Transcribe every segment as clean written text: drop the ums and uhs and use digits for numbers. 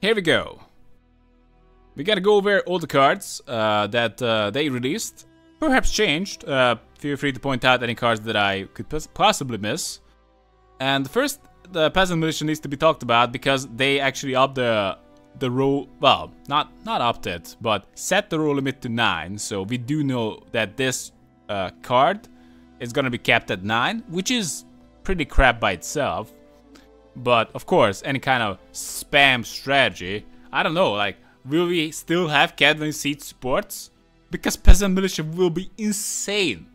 here we go. We gotta go over all the cards that they released. Perhaps changed. Feel free to point out any cards that I could possibly miss. And first, the Peasant militia needs to be talked about because they actually upped the roll. Well, not upped it, but set the roll limit to 9. So we do know that this card is gonna be capped at 9, which is pretty crap by itself. But of course, any kind of spam strategy, I don't know, like, will we still have Cadvan seat supports? Because Peasant militia will be insane.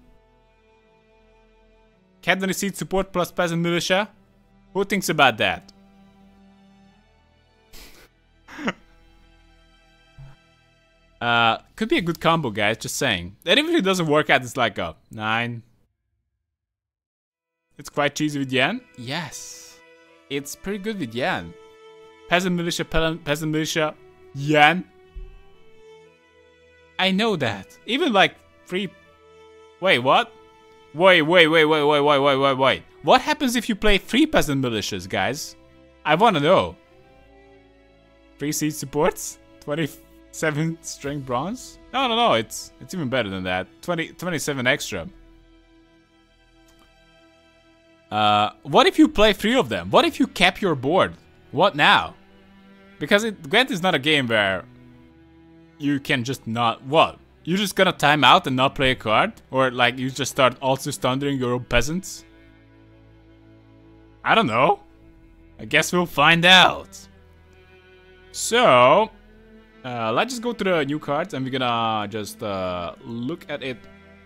Cadvan seat support plus Peasant militia? Who thinks about that? Could be a good combo, guys, just saying. And even if it doesn't work out, it's like a 9. It's quite cheesy with Yen. Yes. It's pretty good with Yen. Peasant militia, Yen. I know that. Even like free... Wait, what? Wait. What happens if you play 3 Peasant militias, guys? I wanna know. 3 siege supports? 27 strength bronze? No, it's even better than that. 27 extra. What if you play 3 of them? What if you cap your board? What now? Because Gwent is not a game where you can just not... What? You're just gonna time out and not play a card? Or like you just start also stunning your own peasants? I don't know. I guess we'll find out. So, let's just go to the new cards and we're gonna just look at it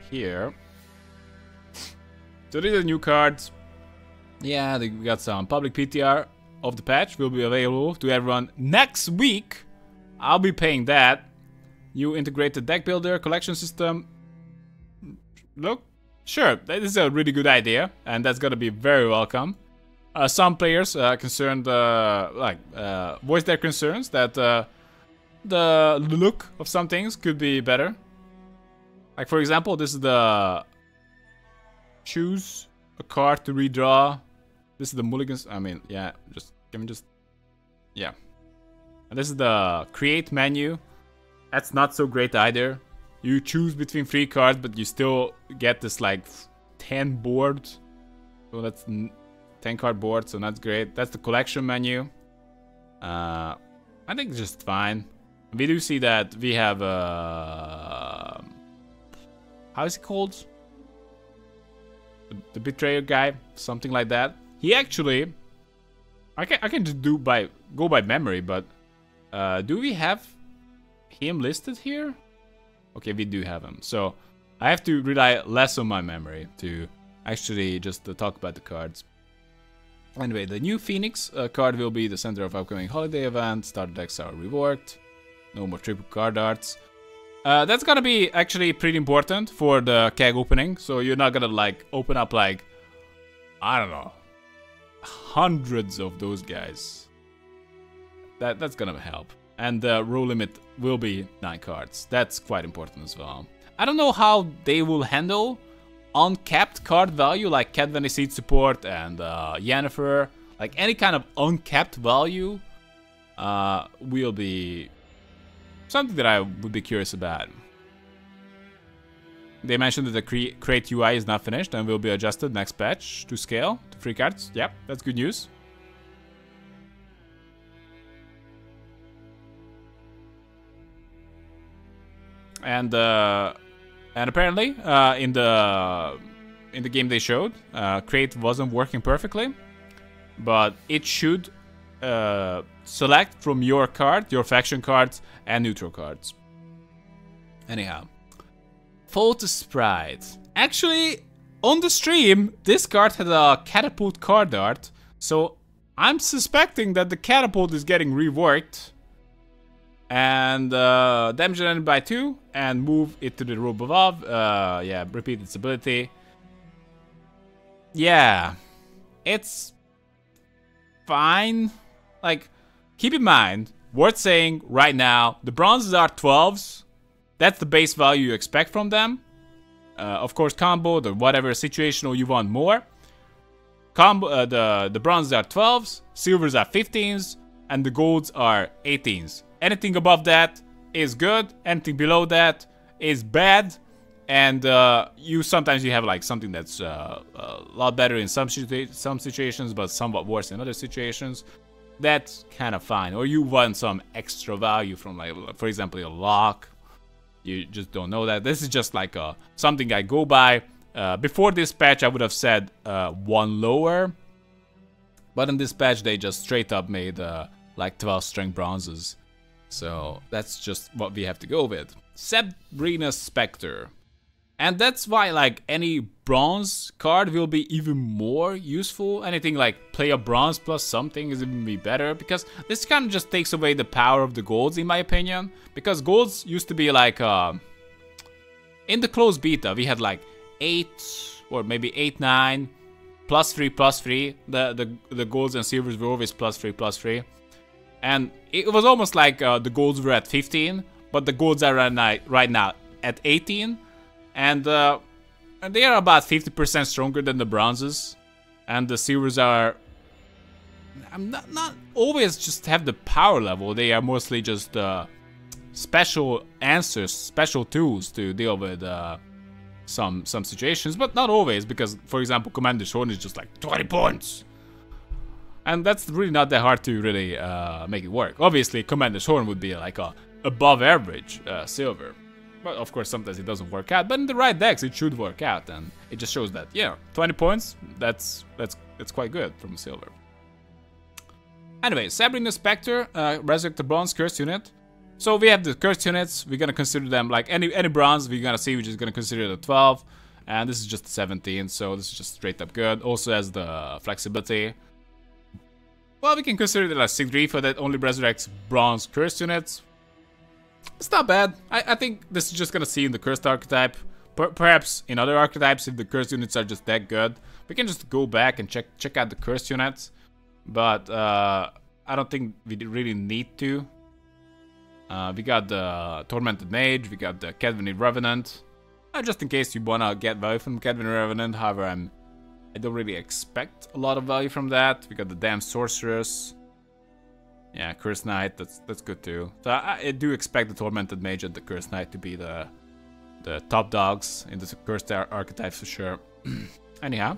here. So these are the new cards. Yeah, we got some public PTR of the patch. Will be available to everyone next week. I'll be paying that. New integrated deck builder, collection system. Look, sure, that is a really good idea, and that's gonna be very welcome. Some players concerned, voiced their concerns that the look of some things could be better. Like for example, this is the choose a card to redraw. This is the mulligans. I mean, yeah, yeah. And this is the create menu. That's not so great either. You choose between 3 cards, but you still get this like 10 board. So that's 10 card board, so that's great. That's the collection menu. I think it's just fine. We do see that we have how is it called? The betrayer guy, something like that. He actually, I can just go by memory, but do we have him listed here? Okay, we do have him. So I have to rely less on my memory to actually just talk about the cards. Anyway, the new Phoenix card will be the center of upcoming holiday event. Starter decks are reworked. No more triple card arts. That's gonna be actually pretty important for the keg opening. So you're not gonna like open up like, I don't know, hundreds of those guys. That's gonna help. And the roll limit will be 9 cards. That's quite important as well. I don't know how they will handle uncapped card value like Cadvan seat support and Yennefer. Like any kind of uncapped value will be something that I would be curious about. They mentioned that the create UI is not finished and will be adjusted next patch to scale to 3 cards. Yep, that's good news. And apparently in the game they showed, create wasn't working perfectly, but it should select from your card, your faction cards, and neutral cards. Anyhow, Photo Sprite. Actually, on the stream, this card had a catapult card art, so I'm suspecting that the catapult is getting reworked. And damage an enemy by 2 and move it to the row above. Yeah, repeat its ability. Yeah, it's fine. Like, keep in mind, worth saying right now, the bronzes are 12s. That's the base value you expect from them. Of course, combo, the whatever situational you want more. Combo, the bronzes are 12s, silvers are 15s, and the golds are 18s. Anything above that is good, anything below that is bad, and sometimes you have like something that's a lot better in some situations, but somewhat worse in other situations. That's kind of fine. Or you want some extra value from, like, for example, a lock. You just don't know that. This is just like something I go by. Before this patch, I would have said 1 lower, but in this patch, they just straight up made like 12 strength bronzes. So that's just what we have to go with. Sabrina's Spectre. And that's why, like, any bronze card will be even more useful. Anything like play a bronze plus something is even be better, because this kind of just takes away the power of the golds, in my opinion. Because golds used to be like, in the closed beta, we had like 8 or maybe 8, 9, +3. The golds and silvers were always +3. And it was almost like the golds were at 15, but the golds are right now at 18. And they are about 50% stronger than the bronzes, and the silvers are not always just have the power level. They are mostly just special answers, special tools to deal with some situations, but not always, because, for example, Commander's Horn is just like 20 points, and that's really not that hard to really make it work. Obviously, Commander's Horn would be like a above average silver. But of course, sometimes it doesn't work out. But in the right decks, it should work out, and it just shows that, yeah, 20 points. That's quite good from silver. Anyway, Sabrina Spectre, Resurrect the Bronze Cursed unit. So we have the cursed units. We're gonna consider them like any bronze we're gonna see. We're just gonna consider the 12, and this is just 17. So this is just straight up good. Also has the flexibility. Well, we can consider it like Sigdrifa that only resurrects bronze cursed units. It's not bad. I think this is just gonna see in the cursed archetype. Perhaps in other archetypes, if the cursed units are just that good, we can just go back and check out the cursed units. But I don't think we really need to. We got the Tormented Mage, we got the Kedveni Revenant. Just in case you wanna get value from Kedveni Revenant. However, I don't really expect a lot of value from that. We got the Damned Sorceress. Yeah, Cursed Knight, that's good too. So I do expect the Tormented Mage and the Cursed Knight to be the top dogs in the Cursed archetypes for sure. Anyhow.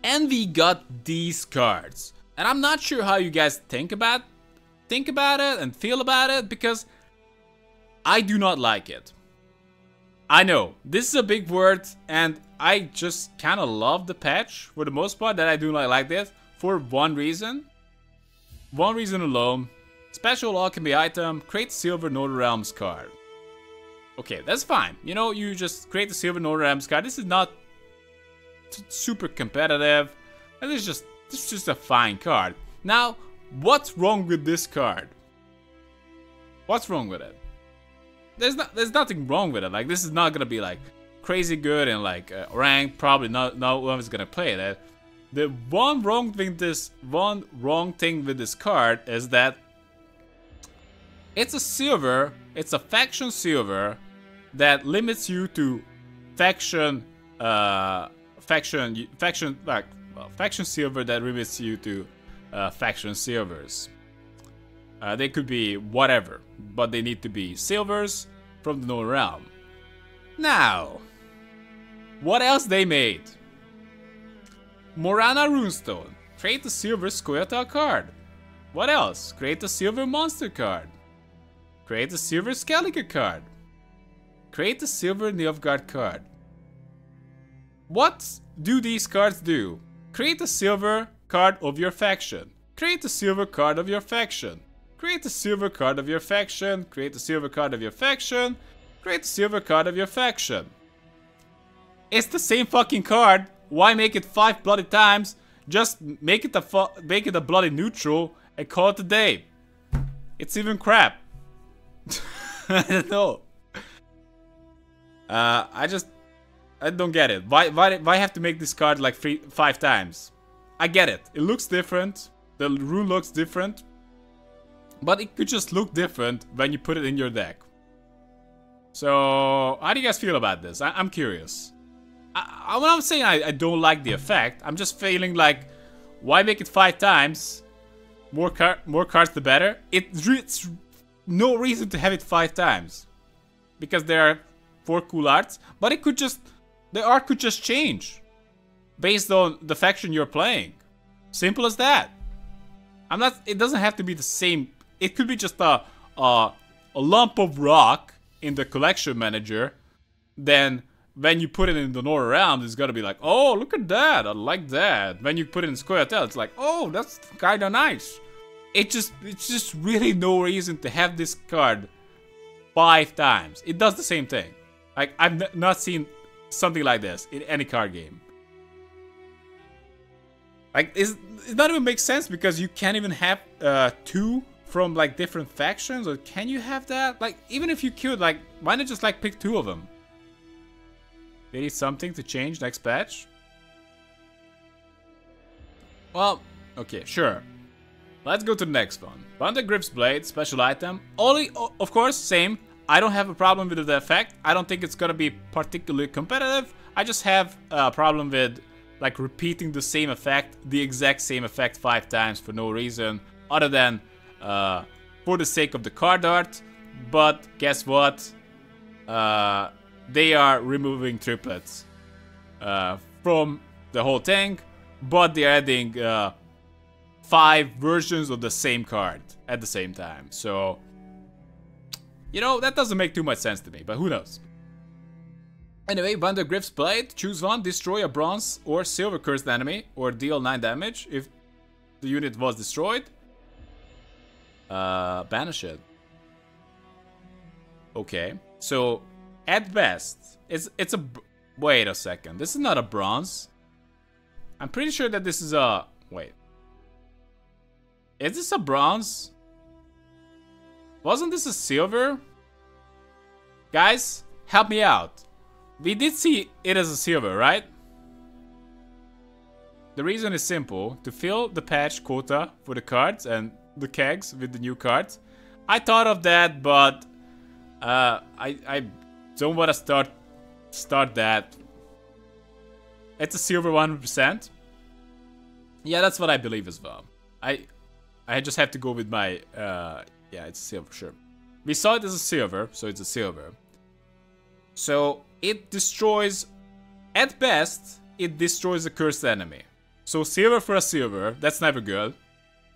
And we got these cards. And I'm not sure how you guys think about it and feel about it, because I do not like it. I know, this is a big word, and I just kind of love the patch for the most part that I do not like this for one reason. One reason alone. Special alchemy item, create silver Northern Realms card. Okay, that's fine. You know, you just create the silver Northern Realms card. This is not super competitive. And this is just a fine card. Now, what's wrong with this card? What's wrong with it? There's nothing wrong with it. Like, this is not gonna be like crazy good and like ranked. Probably not one is gonna play that. The one wrong thing with this card is that it's a silver, it's a faction silver that limits you to faction silver that limits you to faction silvers. They could be whatever, but they need to be silvers from the Northern Realm. Now, what else they made? Morana Runestone. Create a silver scoia'tael card. What else? Create a silver monster card. Create a silver Skellige card. Create a silver Nilfgaard card. What do these cards do? Create a silver card of your faction. Create a silver card of your faction. Create a silver card of your faction. Create a silver card of your faction. Create a silver card of your faction. It's the same fucking card. Why make it 5 bloody times? Just make it a bloody neutral and call it a day. It's even crap. I don't know. I don't get it. Why have to make this card like 5 times? I get it. It looks different. The rune looks different. But it could just look different when you put it in your deck. So, how do you guys feel about this? I'm curious. When I'm saying I don't like the effect, I'm just feeling like, why make it 5 times more cards the better. It's no reason to have it 5 times. Because there are 4 cool arts. But it could just... The art could just change. Based on the faction you're playing. Simple as that. I'm not... It doesn't have to be the same... It could be just a lump of rock in the collection manager. Then when you put it in the Northern Realms, it's gonna be like, oh, look at that, I like that. When you put it in scoia'tael, it's like, oh, that's kinda nice. It's just really no reason to have this card 5 times. It does the same thing. Like, I've not seen something like this in any card game. Like, it not even makes sense because you can't even have 2 from like different factions, or can you have that? Like, even if you could, like, why not just like pick 2 of them? Maybe something to change next patch? Well, okay, sure. Let's go to the next one. Vandergrift's Blade, special item. Only, of course, same. I don't have a problem with the effect. I don't think it's gonna be particularly competitive. I just have a problem with like repeating the same effect, the exact same effect 5 times for no reason other than for the sake of the card art. But guess what? They are removing triplets from the whole thing, but they're adding 5 versions of the same card at the same time. So, you know, that doesn't make too much sense to me, but who knows? Anyway, Vandergrift's Blade. Choose one, destroy a bronze or silver cursed enemy, or deal 9 damage if the unit was destroyed. Banish it. Okay, so at best, it's a... Wait a second, this is not a bronze. I'm pretty sure that this is a... Wait. Is this a bronze? Wasn't this a silver? Guys, help me out. We did see it as a silver, right? The reason is simple. To fill the patch quota for the cards and the kegs with the new cards. I thought of that, but I don't want to start that. It's a silver 100%. Yeah, that's what I believe as well. I just have to go with my yeah, it's a silver, sure. We saw it as a silver, so it's a silver. So it destroys, at best, it destroys a cursed enemy. So silver for a silver, that's never good.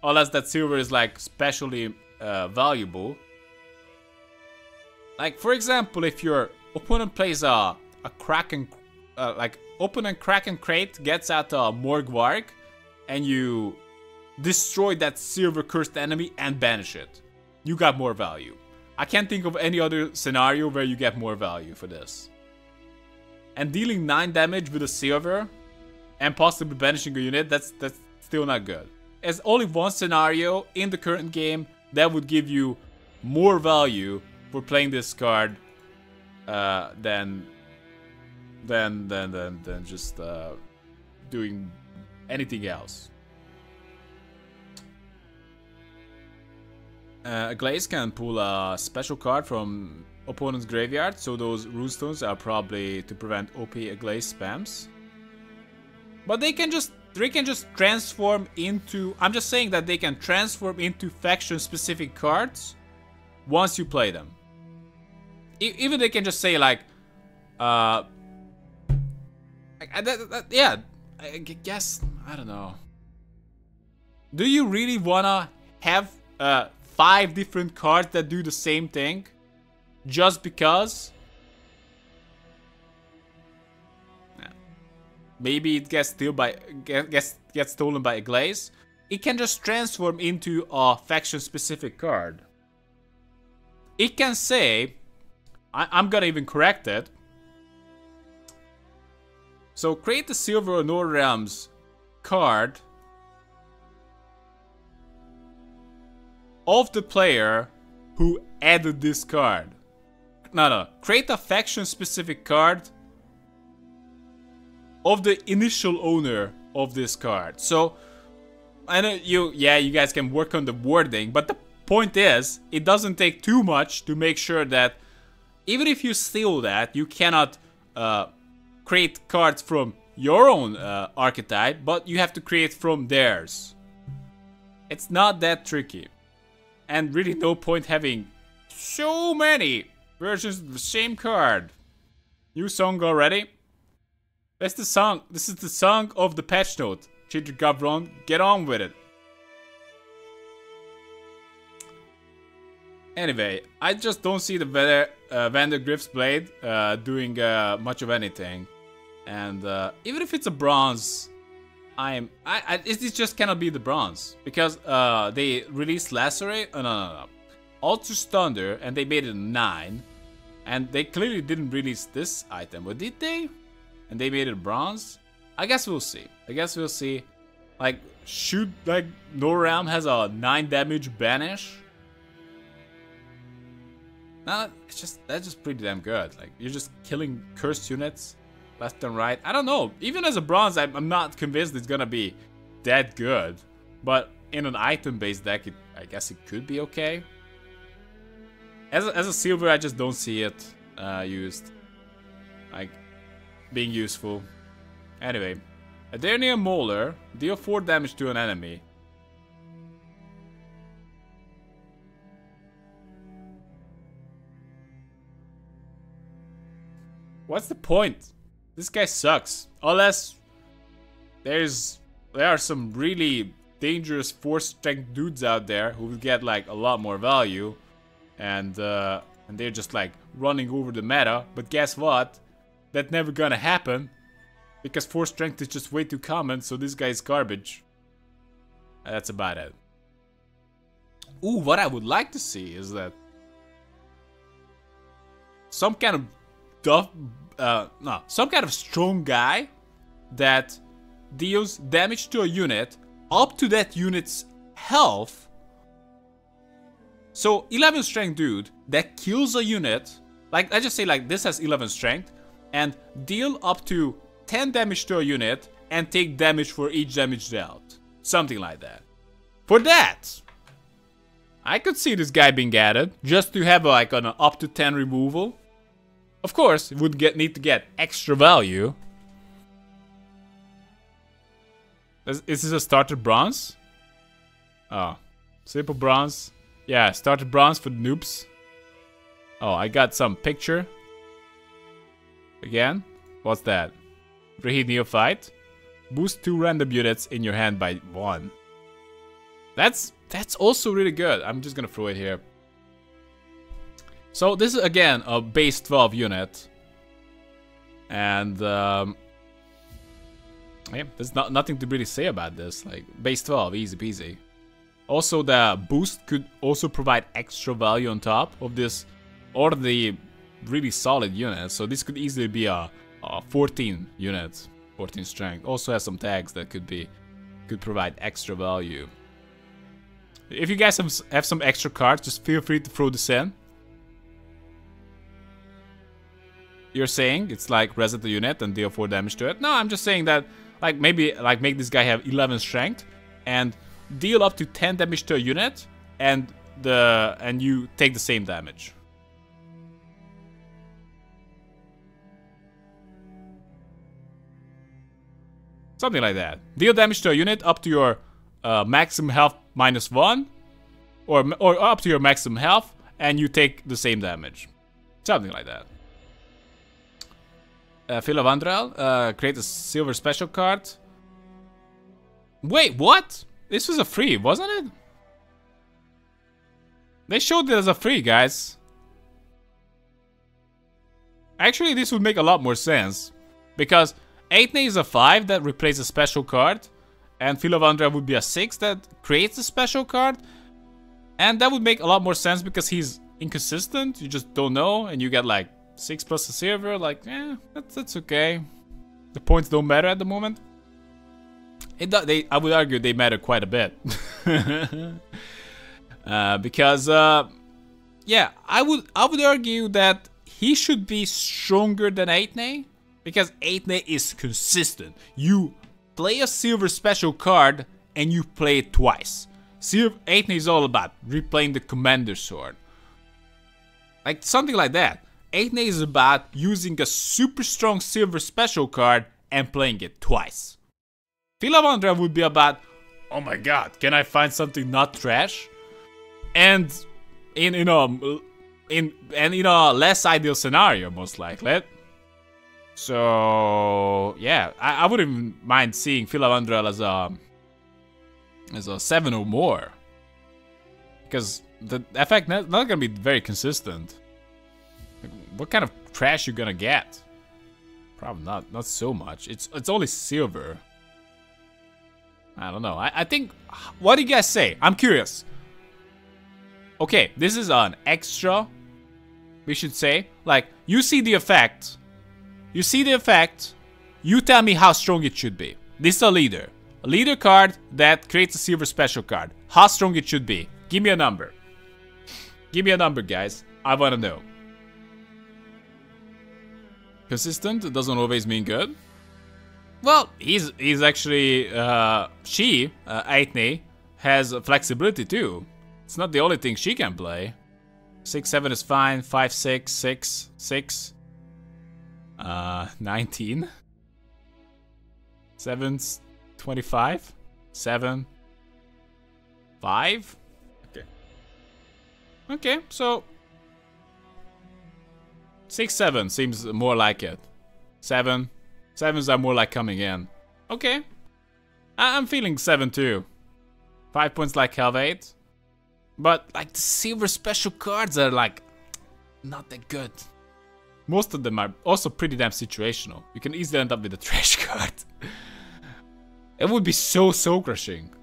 Unless that silver is like specially valuable. Like, for example, if your opponent plays a Kraken, like opponent Kraken crate gets out a Morgwarg, and you destroy that silver cursed enemy and banish it, you got more value. I can't think of any other scenario where you get more value for this. And dealing 9 damage with a silver and possibly banishing a unit, that's still not good. There's only one scenario in the current game that would give you more value for playing this card than just doing anything else. A Glaze can pull a special card from opponent's graveyard, so those runestones are probably to prevent OP Glaze spams. But they can just transform into... I'm just saying that they can transform into faction-specific cards once you play them. Even they can just say like... yeah, I guess... I don't know. Do you really wanna have 5 different cards that do the same thing? Just because? Maybe it gets stolen by a Glaze. It can just transform into a faction-specific card. It can say, I'm gonna even correct it. So create a Silver or Northern Realms card of the player who added this card. No. Create a faction-specific card of the initial owner of this card. So, I know you guys can work on the wording, but the point is, it doesn't take too much to make sure that even if you steal that, you cannot create cards from your own archetype, but you have to create from theirs. It's not that tricky. And really no point having so many versions of the same card. New song already? That's the song. This is the song of the patch note. Cheater Gavron, get on with it. Anyway, I just don't see the Vandergrift's blade doing much of anything. And even if it's a bronze, it just cannot be the bronze. Because they released Lacerate. No. Altus Thunder, and they made it a 9. And they clearly didn't release this item, but did they? And they made it a bronze? I guess we'll see. Like, shoot, like, Noram has a 9 damage banish. Nah, that's just pretty damn good. Like, you're just killing cursed units left and right. I don't know. Even as a bronze, I'm not convinced it's gonna be that good. But in an item-based deck, I guess it could be okay. As a silver, I just don't see it used. Like, being useful. Anyway, Adernia Molar, deal 4 damage to an enemy. What's the point? This guy sucks. Unless there are some really dangerous 4-strength dudes out there who will get like a lot more value, and they're just like running over the meta. But guess what? That's never gonna happen because 4-strength is just way too common. So this guy is garbage. That's about it. Ooh, what I would like to see is that some kind of some kind of strong guy that deals damage to a unit up to that unit's health. So 11 strength dude that kills a unit, like I just say like this has 11 strength, and deal up to 10 damage to a unit and take damage for each damage dealt. Something like that. For that, I could see this guy being added just to have like an up to 10 removal. Of course, it would need to get extra value. Is this a starter bronze? Oh, simple bronze. Yeah, starter bronze for the noobs. Oh, I got some picture. Again, what's that? Reheat Neophyte. Boost 2 random units in your hand by 1. That's also really good. I'm just gonna throw it here. So this is again a base 12 unit, and yeah, there's nothing to really say about this. Like base 12, easy peasy. Also, the boost could also provide extra value on top of this already really solid unit. So this could easily be a 14 unit, 14 strength. Also has some tags that could provide extra value. If you guys have some extra cards, just feel free to throw this in. You're saying it's like reset the unit and deal 4 damage to it. No, I'm just saying that like maybe like make this guy have 11 strength and deal up to 10 damage to a unit, and you take the same damage. Something like that. Deal damage to a unit up to your maximum health -1, or up to your maximum health, and you take the same damage. Something like that. Philavandrel, create a silver special card. Wait, what? This was a free, wasn't it? They showed it as a free, guys. Actually, this would make a lot more sense, because Aetne is a 5 that replaces a special card, and Philavandrel would be a 6 that creates a special card, and that would make a lot more sense because he's inconsistent. You just don't know, and you get like 6 plus a silver, like, that's okay. The points don't matter at the moment. I would argue they matter quite a bit. Because, yeah, I would argue that he should be stronger than Aetne, because Aetne is consistent. You play a silver special card, and you play it twice. Aetne is all about replaying the Commander Sword. Like, something like that. Aetne is about using a super strong silver special card and playing it twice. Philavandrel would be about oh my god, can I find something not trash? And in a less ideal scenario, most likely. So yeah, I wouldn't even mind seeing Filavandrel as a 7 or more, because the effect not gonna be very consistent. Like, what kind of trash you gonna get? Probably not so much. It's only silver. I don't know. I think, what do you guys say? I'm curious. Okay, this is an extra, we should say. Like, you see the effect. You see the effect. You tell me how strong it should be. This is a leader. A leader card that creates a silver special card. How strong it should be. Give me a number. Give me a number, guys. I want to know. Consistent doesn't always mean good. Well, he's actually, she, Aithne, has flexibility too. It's not the only thing she can play. 6-7 is fine. 5-6, 6, 19. 7's 25. 7. 5. Okay. Okay, so 6-7 seems more like it. 7s are more like coming in. Okay. I'm feeling 7 too. 5 points like Helvate. But like the silver special cards are like not that good. Most of them are also pretty damn situational. You can easily end up with a trash card. It would be so soul crushing.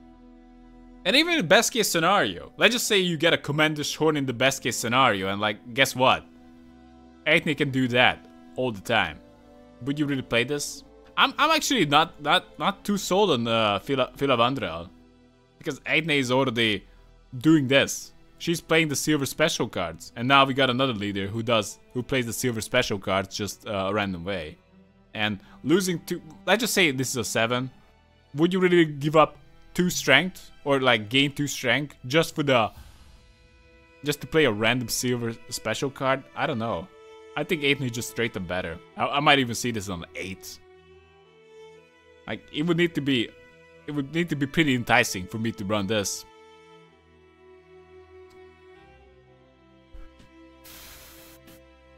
And even in the best case scenario, let's just say you get a Commander's Horn in the best case scenario, and like, guess what? Aithne can do that all the time. Would you really play this? I'm actually not too sold on Filavandrel, because Aithne is already doing this. She's playing the silver special cards, and now we got another leader who plays the silver special cards just a random way. And losing to, let's just say this is a 7. Would you really give up 2 strength or like gain 2 strength just to play a random silver special card? I don't know. I think Aithne is just straight up better. I might even see this on 8. Like, it would need to be pretty enticing for me to run this.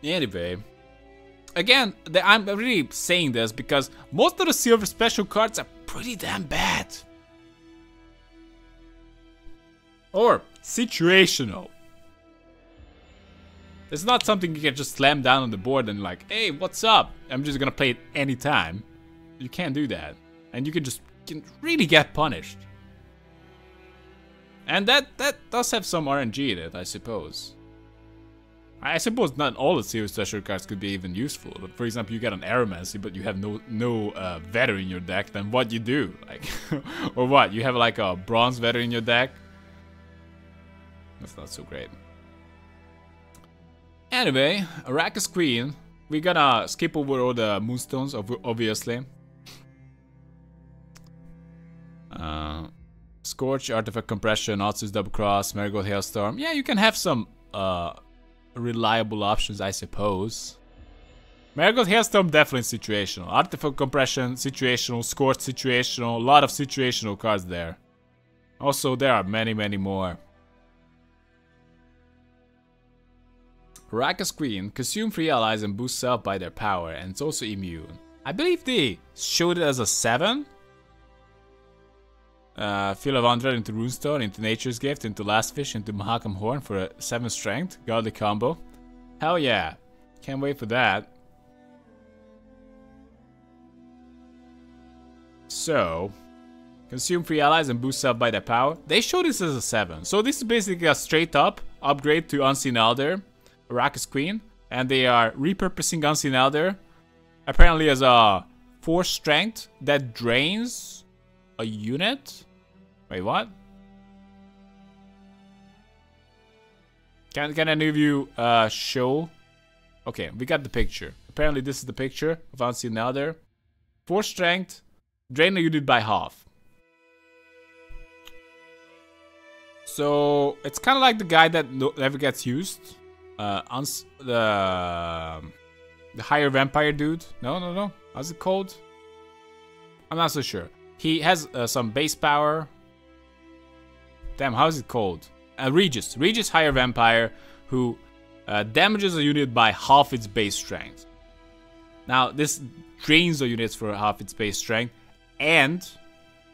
Anyway, again, I'm really saying this because most of the silver special cards are pretty damn bad. Or situational. It's not something you can just slam down on the board and like, hey, what's up? I'm just gonna play it anytime. You can't do that. And you can really get punished. And that does have some RNG in it, I suppose. I suppose not all the silver special cards could be even useful. But for example, you get an Aeromancy, but you have no veteran in your deck. Then what you do? Like, or what? You have like a bronze veteran in your deck? That's not so great. Anyway, Arrakis Queen. We're gonna skip over all the Moonstones, obviously. Scorch, Artifact Compression, Otsu's Double Cross, Marigold Hailstorm. Yeah, you can have some reliable options, I suppose. Marigold Hailstorm definitely situational. Artifact Compression, situational. Scorch, situational. A lot of situational cards there. Also, there are many, many more. Arrakis Queen, consume 3 allies and boost self by their power, and it's also immune. I believe they showed it as a 7. Filavandrel into Runestone, into Nature's Gift, into Last Fish, into Mahakam Horn for a 7 strength. Godly combo. Hell yeah. Can't wait for that. So, consume 3 allies and boost self by their power. They showed this as a 7. So this is basically a straight up upgrade to Unseen Elder, Arrakis Queen. And they are repurposing Unseen Elder apparently as a 4 strength that drains a unit. Wait, what? Can any of you show? Okay, we got the picture. Apparently this is the picture of Unseen Elder. 4 strength, drain a unit by half. So it's kind of like the guy that never gets used. The higher vampire dude. No. How's it called? I'm not so sure. He has some base power, Damn, how is it called? Regis. Regis Higher Vampire, who damages a unit by half its base strength. Now, this drains the units for half its base strength, and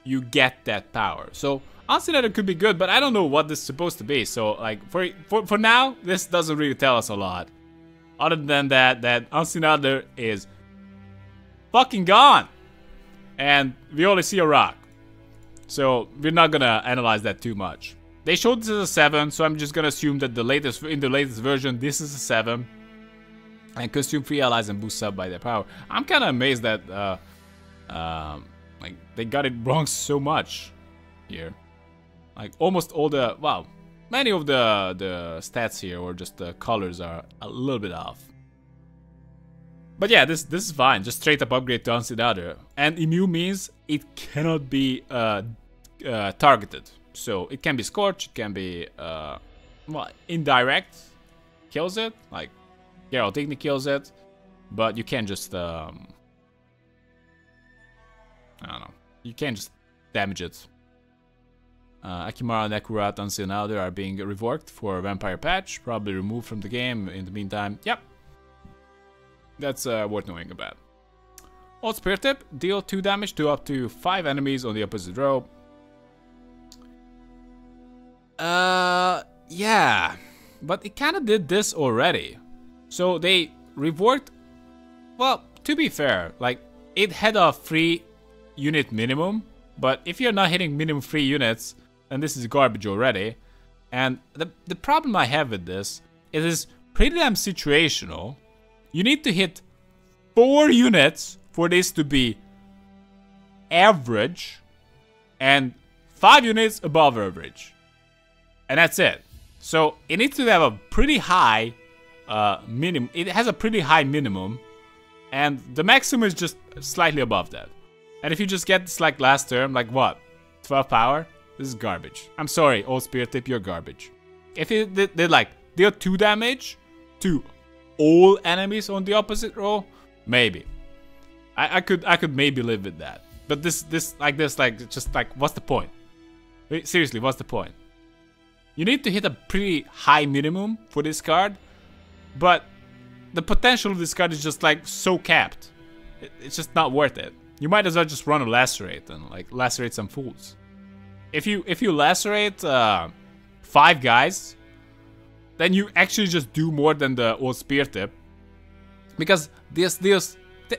you get that power. So, honestly, that it could be good, but I don't know what this is supposed to be. So, like, for now, this doesn't really tell us a lot. Other than that Unseen is fucking gone. And we only see a rock. So, we're not gonna analyze that too much. They showed this as a 7, so I'm just gonna assume that in the latest version, this is a 7. And consume 3 allies and boost up by their power. I'm kinda amazed that, like, they got it wrong so much here. Like, almost all the, well, many of the stats here, or just the colors, are a little bit off. But yeah, this is fine. Just straight up upgrade to Unseen Other. And immune means it cannot be targeted. So it can be Scorch, it can be, well, indirect kills it. Like, Geralt Igni kills it. But you can't just, I don't know. You can't just damage it. Akimara, Nekurat, Unseen Other are being reworked for a Vampire patch. Probably removed from the game in the meantime. Yep. That's worth knowing about. Old Spear Tip. Deal 2 damage to up to 5 enemies on the opposite row. Yeah. But it kind of did this already. So they reworked... Well, to be fair, like, it had a 3 unit minimum. But if you're not hitting minimum 3 units, then this is garbage already. And the problem I have with this, it is pretty damn situational. You need to hit 4 units for this to be average, and 5 units above average. And that's it. So it needs to have a pretty high minimum. It has a pretty high minimum, and the maximum is just slightly above that. And if you just get this like last term, like what? 12 power? This is garbage. I'm sorry, Old Spear Tip, you're garbage. If it did like deal 2 damage to all enemies on the opposite row, maybe. I could maybe live with that. But this just like what's the point? Seriously, what's the point? You need to hit a pretty high minimum for this card, but the potential of this card is just like so capped. It's just not worth it. You might as well just run a lacerate and like lacerate some fools. If you lacerate 5 guys, then you actually just do more than the Old Spear Tip, because this deals 2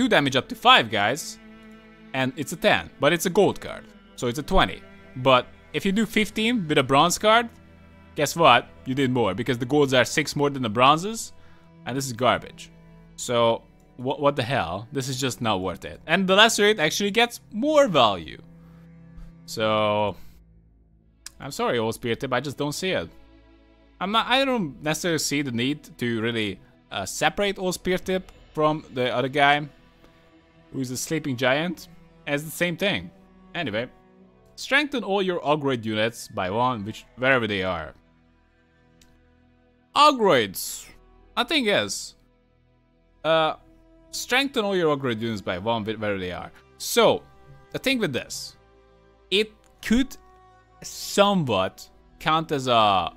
damage up to 5 guys, and it's a 10, but it's a gold card, so it's a 20. But if you do 15 with a bronze card, guess what? You did more, because the golds are 6 more than the bronzes, and this is garbage. So what the hell? This is just not worth it. And the lacerate actually gets more value. So I'm sorry, Old Spear Tip, I just don't see it. I don't necessarily see the need to really separate Old Spear Tip from the other guy, who's a Sleeping Giant, as the same thing. Anyway, strengthen all your Ogroid units by 1, wherever they are. Ogroids, I think is strengthen all your Ogroid units by 1, wherever they are. So the thing with this, it could somewhat count as a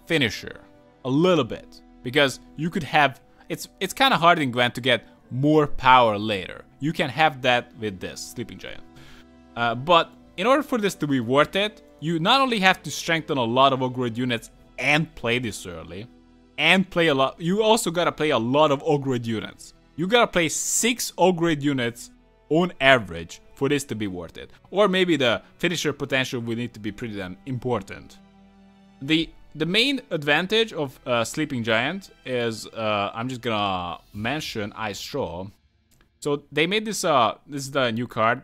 finisher, a little bit, because you could have, it's kind of hard in Gwent to get more power later. You can have that with this Sleeping Giant, but in order for this to be worth it, you not only have to strengthen a lot of Ogroid units and play this early, and play a lot, you also gotta play a lot of Ogroid units. You gotta play 6 Ogroid units on average for this to be worth it. Or maybe the finisher potential will need to be pretty damn important. The main advantage of Sleeping Giant is, I'm just gonna mention Ice Troll. So they made this, this is the new card.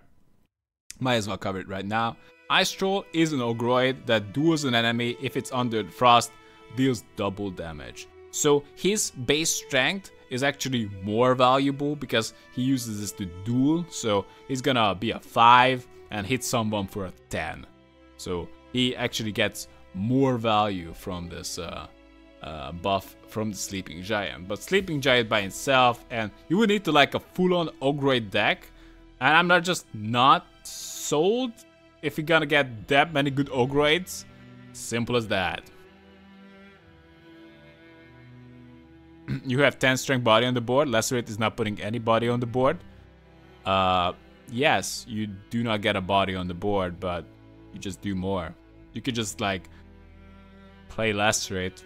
Might as well cover it right now. Ice Troll is an Ogroid that duels an enemy. If it's under frost, deals double damage. So his base strength is actually more valuable because he uses this to duel. So he's gonna be a 5 and hit someone for a 10. So he actually gets more value from this buff from the Sleeping Giant. But Sleeping Giant by itself, and you would need to like a full-on Ogroid deck. And I'm not sold if you're gonna get that many good Ogroids. Simple as that. You have 10 strength body on the board. Lacerate is not putting any body on the board. Yes, you do not get a body on the board, but you just do more. You could just like play Lacerate,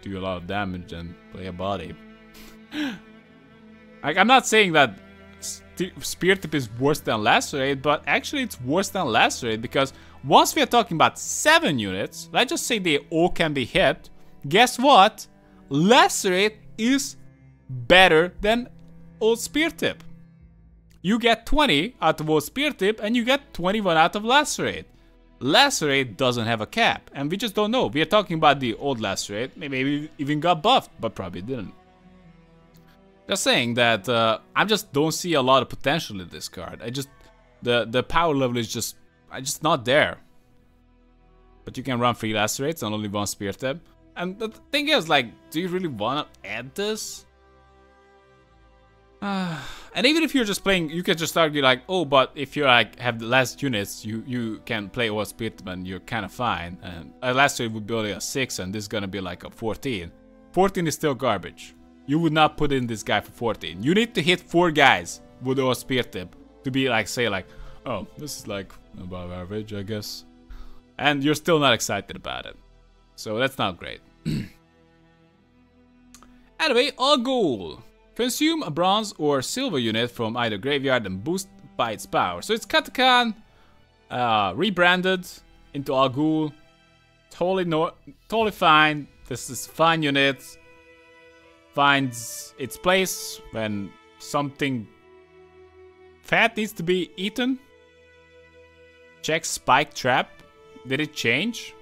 do a lot of damage, and play a body. Like, I'm not saying that Spear Tip is worse than Lacerate, but actually it's worse than Lacerate, because once we are talking about 7 units, let's just say they all can be hit, guess what? Lacerate is better than old Spear Tip. You get 20 out of old Spear Tip, and you get 21 out of Lacerate. Lacerate doesn't have a cap, and we just don't know. We are talking about the old Lacerate, maybe even got buffed, but probably didn't. Just saying that I just don't see a lot of potential in this card. The power level is just not there. But you can run 3 Lacerates and only 1 Spear Tip. And the thing is, like, do you really want to add this? And even if you're just playing, you can just argue like, oh, but if you like have the last units, you can play all Spear Tip and you're kind of fine. And a Lacerate would be only a 6, and this is gonna be like a 14. 14 is still garbage. You would not put in this guy for 14. You need to hit 4 guys with our Spear Tip to be like, say like, oh, this is like above average, I guess. And you're still not excited about it. So that's not great. Anyway, a goal. Consume a bronze or silver unit from either graveyard and boost by its power. So it's Katakan, rebranded into Al-Ghul. Totally fine. This is fine unit. Finds its place when something fat needs to be eaten. Check Spike Trap. Did it change?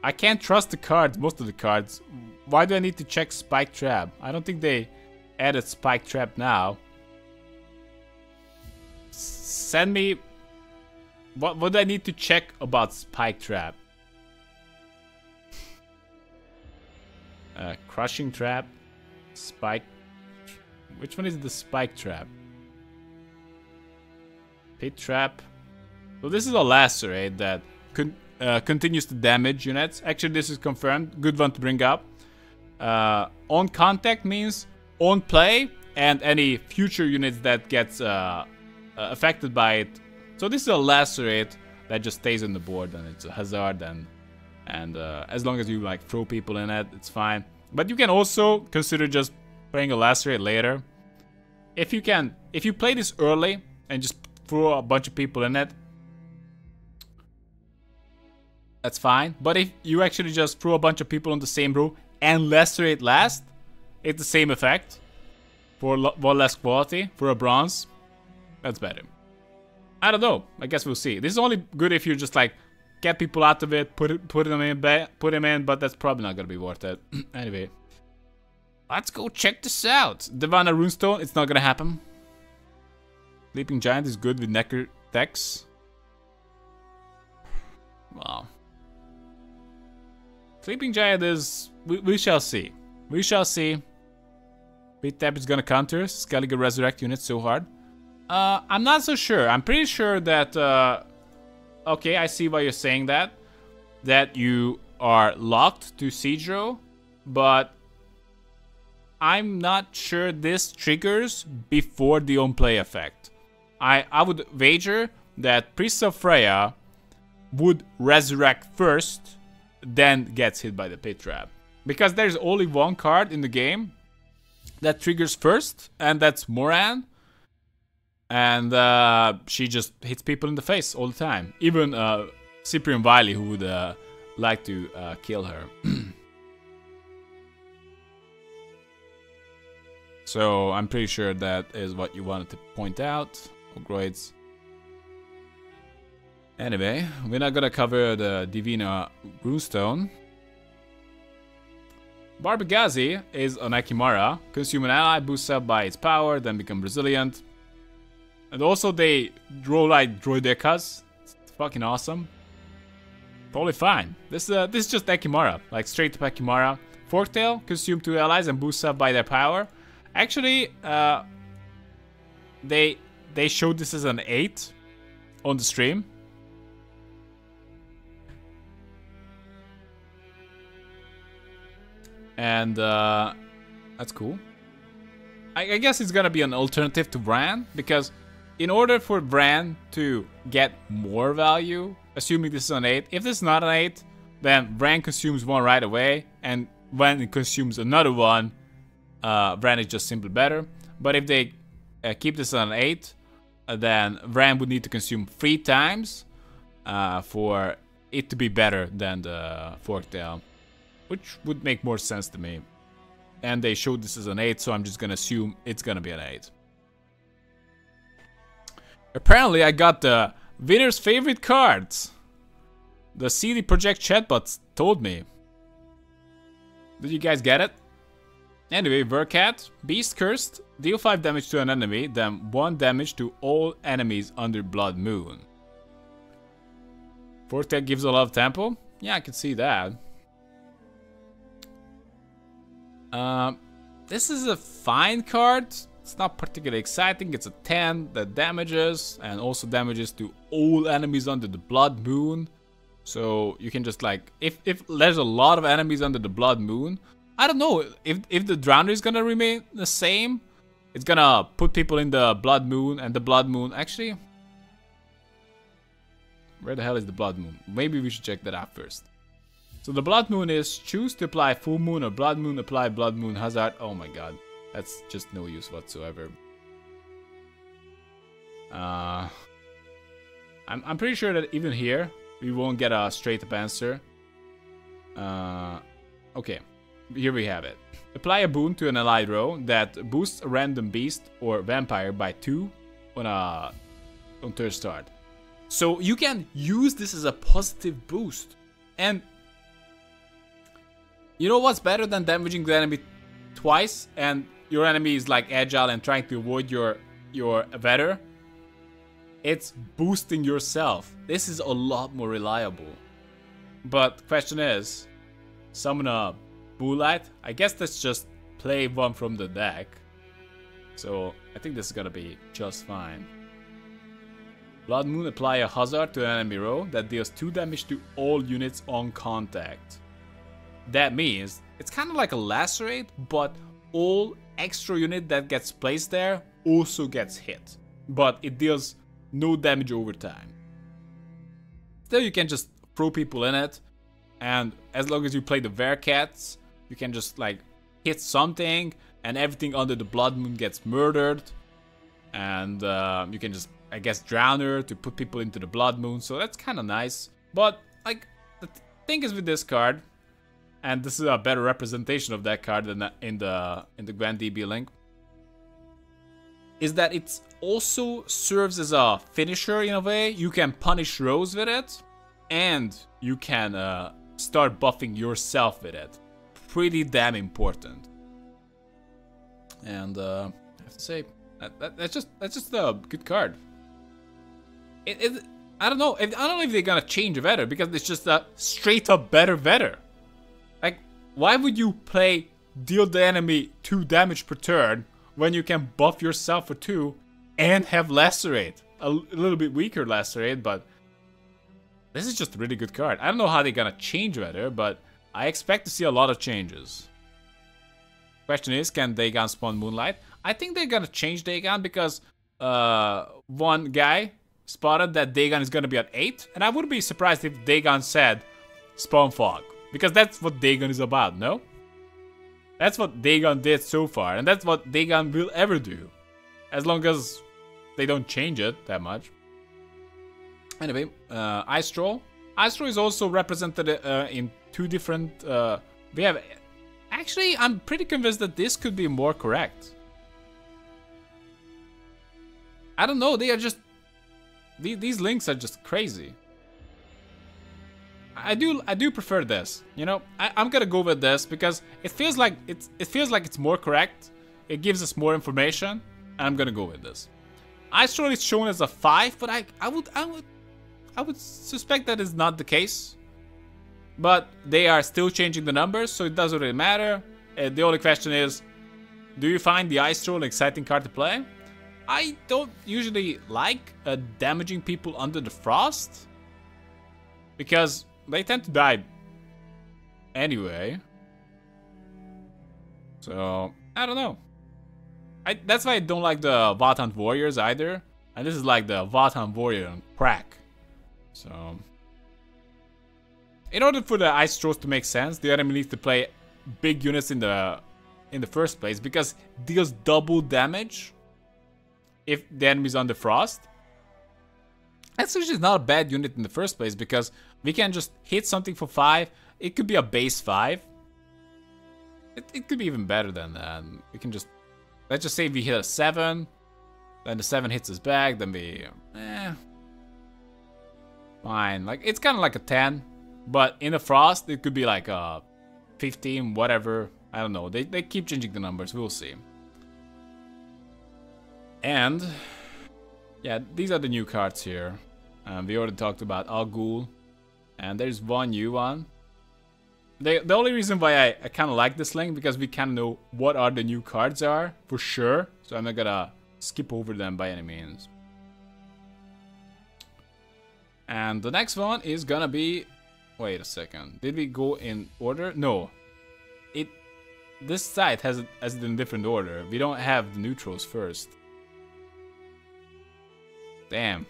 I can't trust the cards, most of the cards. Why do I need to check Spike Trap? I don't think they added Spike Trap now. Send me... What do I need to check about Spike Trap? Crushing Trap. Spike... Which one is the Spike Trap? Pit Trap. So this is a Lacerate that continues to damage units. Actually, this is confirmed. Good one to bring up. On contact means on play and any future units that gets affected by it. So this is a Lacerate that just stays on the board, and it's a hazard, and as long as you like throw people in it, it's fine. But you can also consider just playing a Lacerate later. If you play this early and just throw a bunch of people in it, that's fine. But if you actually just throw a bunch of people on the same row and Lacerate last, it's the same effect for one less quality for a bronze. That's better. I don't know. I guess we'll see. This is only good if you just like get people out of it, put them in, but that's probably not gonna be worth it. Anyway, let's go check this out. Divana Runestone, it's not gonna happen. Sleeping Giant is good with Necker decks. Wow. Sleeping Giant is... We shall see. We shall see. Pit Tap is gonna counter Skellige Resurrect units so hard. I'm not so sure. I'm pretty sure that... okay, I see why you're saying that. That you are locked to Siege Row. But... I'm not sure this triggers before the on-play effect. I would wager that Priest of Freya would resurrect first, then gets hit by the Pit Trap. Because there's only one card in the game that triggers first, and that's Moran. And she just hits people in the face all the time. Even Cyprian Wiley, who would like to kill her. So I'm pretty sure that is what you wanted to point out. Ogroids. Anyway, we're not gonna cover the Divina Runestone. Barbegazi is an Akimara. Consume an ally, boosts up by its power, then become resilient. And also they roll like Droidekas. It's fucking awesome. Totally fine. This is just Akimara, like straight up Akimara. Forktail, consume 2 allies and boosts up by their power. Actually, they showed this as an 8. on the stream. And that's cool. I guess it's gonna be an alternative to Bran, because in order for Bran to get more value, assuming this is an 8, if this is not an 8, then Bran consumes one right away, and when it consumes another one, Bran is just simply better. But if they keep this on an 8, then Bran would need to consume 3 times for it to be better than the Forktail, which would make more sense to me. And they showed this as an 8, so I'm just gonna assume it's gonna be an 8. Apparently, I got the winner's favorite cards. The CD Projekt chatbots told me. Did you guys get it? Anyway, Vercat, Beast Cursed, deal 5 damage to an enemy, then 1 damage to all enemies under Blood Moon. Forktail gives a lot of tempo? Yeah, I can see that. This is a fine card. It's not particularly exciting. It's a 10 that damages and also damages to all enemies under the Blood Moon. So you can just like, if there's a lot of enemies under the Blood Moon, I don't know if the Drowner is gonna remain the same. It's gonna put people in the Blood Moon, and the Blood Moon actually. Where the hell is the Blood Moon? Maybe we should check that out first. So the Blood Moon is choose to apply Full Moon or Blood Moon, apply Blood Moon Hazard. Oh my god, that's just no use whatsoever. I'm pretty sure that even here we won't get a straight up answer. Okay, here we have it. Apply a boon to an allied row that boosts a random beast or vampire by 2 on turn start. So you can use this as a positive boost. And you know what's better than damaging the enemy twice and your enemy is like agile and trying to avoid your vetter? It's boosting yourself. This is a lot more reliable. But question is, summon a Moonlight? I guess that's just play one from the deck. So I think this is gonna be just fine. Blood Moon, apply a hazard to an enemy row that deals 2 damage to all units on contact. That means it's kind of like a lacerate, but all extra unit that gets placed there also gets hit. But it deals no damage over time. Still, you can just throw people in it, and as long as you play the Vercats, you can just like hit something, and everything under the Blood Moon gets murdered. And you can just, I guess, Drowner to put people into the Blood Moon, so that's kind of nice. But like the thing is with this card, and this is a better representation of that card than in the Gwent DB link, is that it also serves as a finisher in a way. You can punish rows with it, and you can start buffing yourself with it. Pretty damn important. And I have to say that's just a good card. I don't know. I don't know if they're gonna change a vetter, because it's just a straight up better vetter. Like, why would you play deal the enemy 2 damage per turn when you can buff yourself for 2 and have lacerate? A little bit weaker lacerate, but this is just a really good card. I don't know how they're gonna change vetter, but I expect to see a lot of changes. Question is, can Dagon spawn Moonlight? I think they're gonna change Dagon because one guy spotted that Dagon is gonna be at 8, and I wouldn't be surprised if Dagon said spawn Fog, because that's what Dagon is about, no? That's what Dagon did so far, and that's what Dagon will ever do, as long as they don't change it that much. Anyway, Ice Troll. Ice Troll is also represented in 2 different... we have... Actually, I'm pretty convinced that this could be more correct. I don't know, they are just... These links are just crazy. I do prefer this, you know. I'm gonna go with this because it feels like it's more correct. It gives us more information, and I'm gonna go with this. Ice Troll is shown as a 5, but I would suspect that is not the case. But they are still changing the numbers, so it doesn't really matter. The only question is, do you find the Ice Troll an exciting card to play? I don't usually like damaging people under the frost, because they tend to die anyway. So, I don't know. That's why I don't like the Votann Warriors either. And this is like the Votann Warrior on crack. So, in order for the Ice Trolls to make sense, the enemy needs to play big units in the first place, because it deals double damage if the enemy's on the frost. That's actually not a bad unit in the first place, because we can just hit something for 5. It could be a base 5. It could be even better than that. We can just, let's just say we hit a 7, then the 7 hits us back, then we, fine. Like, it's kind of like a 10, but in the frost, it could be like a 15, whatever. I don't know. They keep changing the numbers. We'll see. And yeah, these are the new cards here. We already talked about Al Ghul, and there's one new one. The only reason why I kind of like this link, because we kind of know what are the new cards are for sure. So I'm not gonna skip over them by any means. And the next one is gonna be, wait a second, did we go in order? No, this site has it in different order. We don't have the neutrals first. Damn.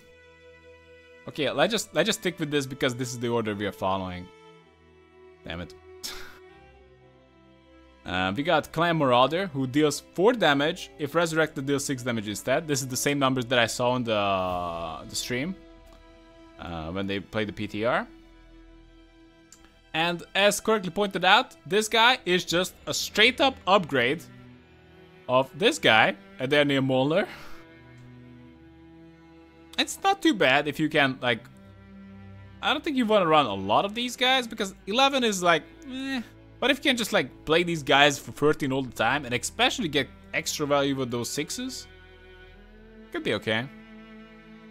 Okay, let's just stick with this, because this is the order we are following. Damn it. We got Clan Marauder, who deals 4 damage. If resurrected, deals 6 damage instead. This is the same numbers that I saw on the stream when they played the PTR. And as correctly pointed out, this guy is just a straight up upgrade of this guy, Adernia Molnar. It's not too bad if you can, like, I don't think you want to run a lot of these guys, because 11 is like, But if you can just like play these guys for 13 all the time, and especially get extra value with those 6s, could be okay.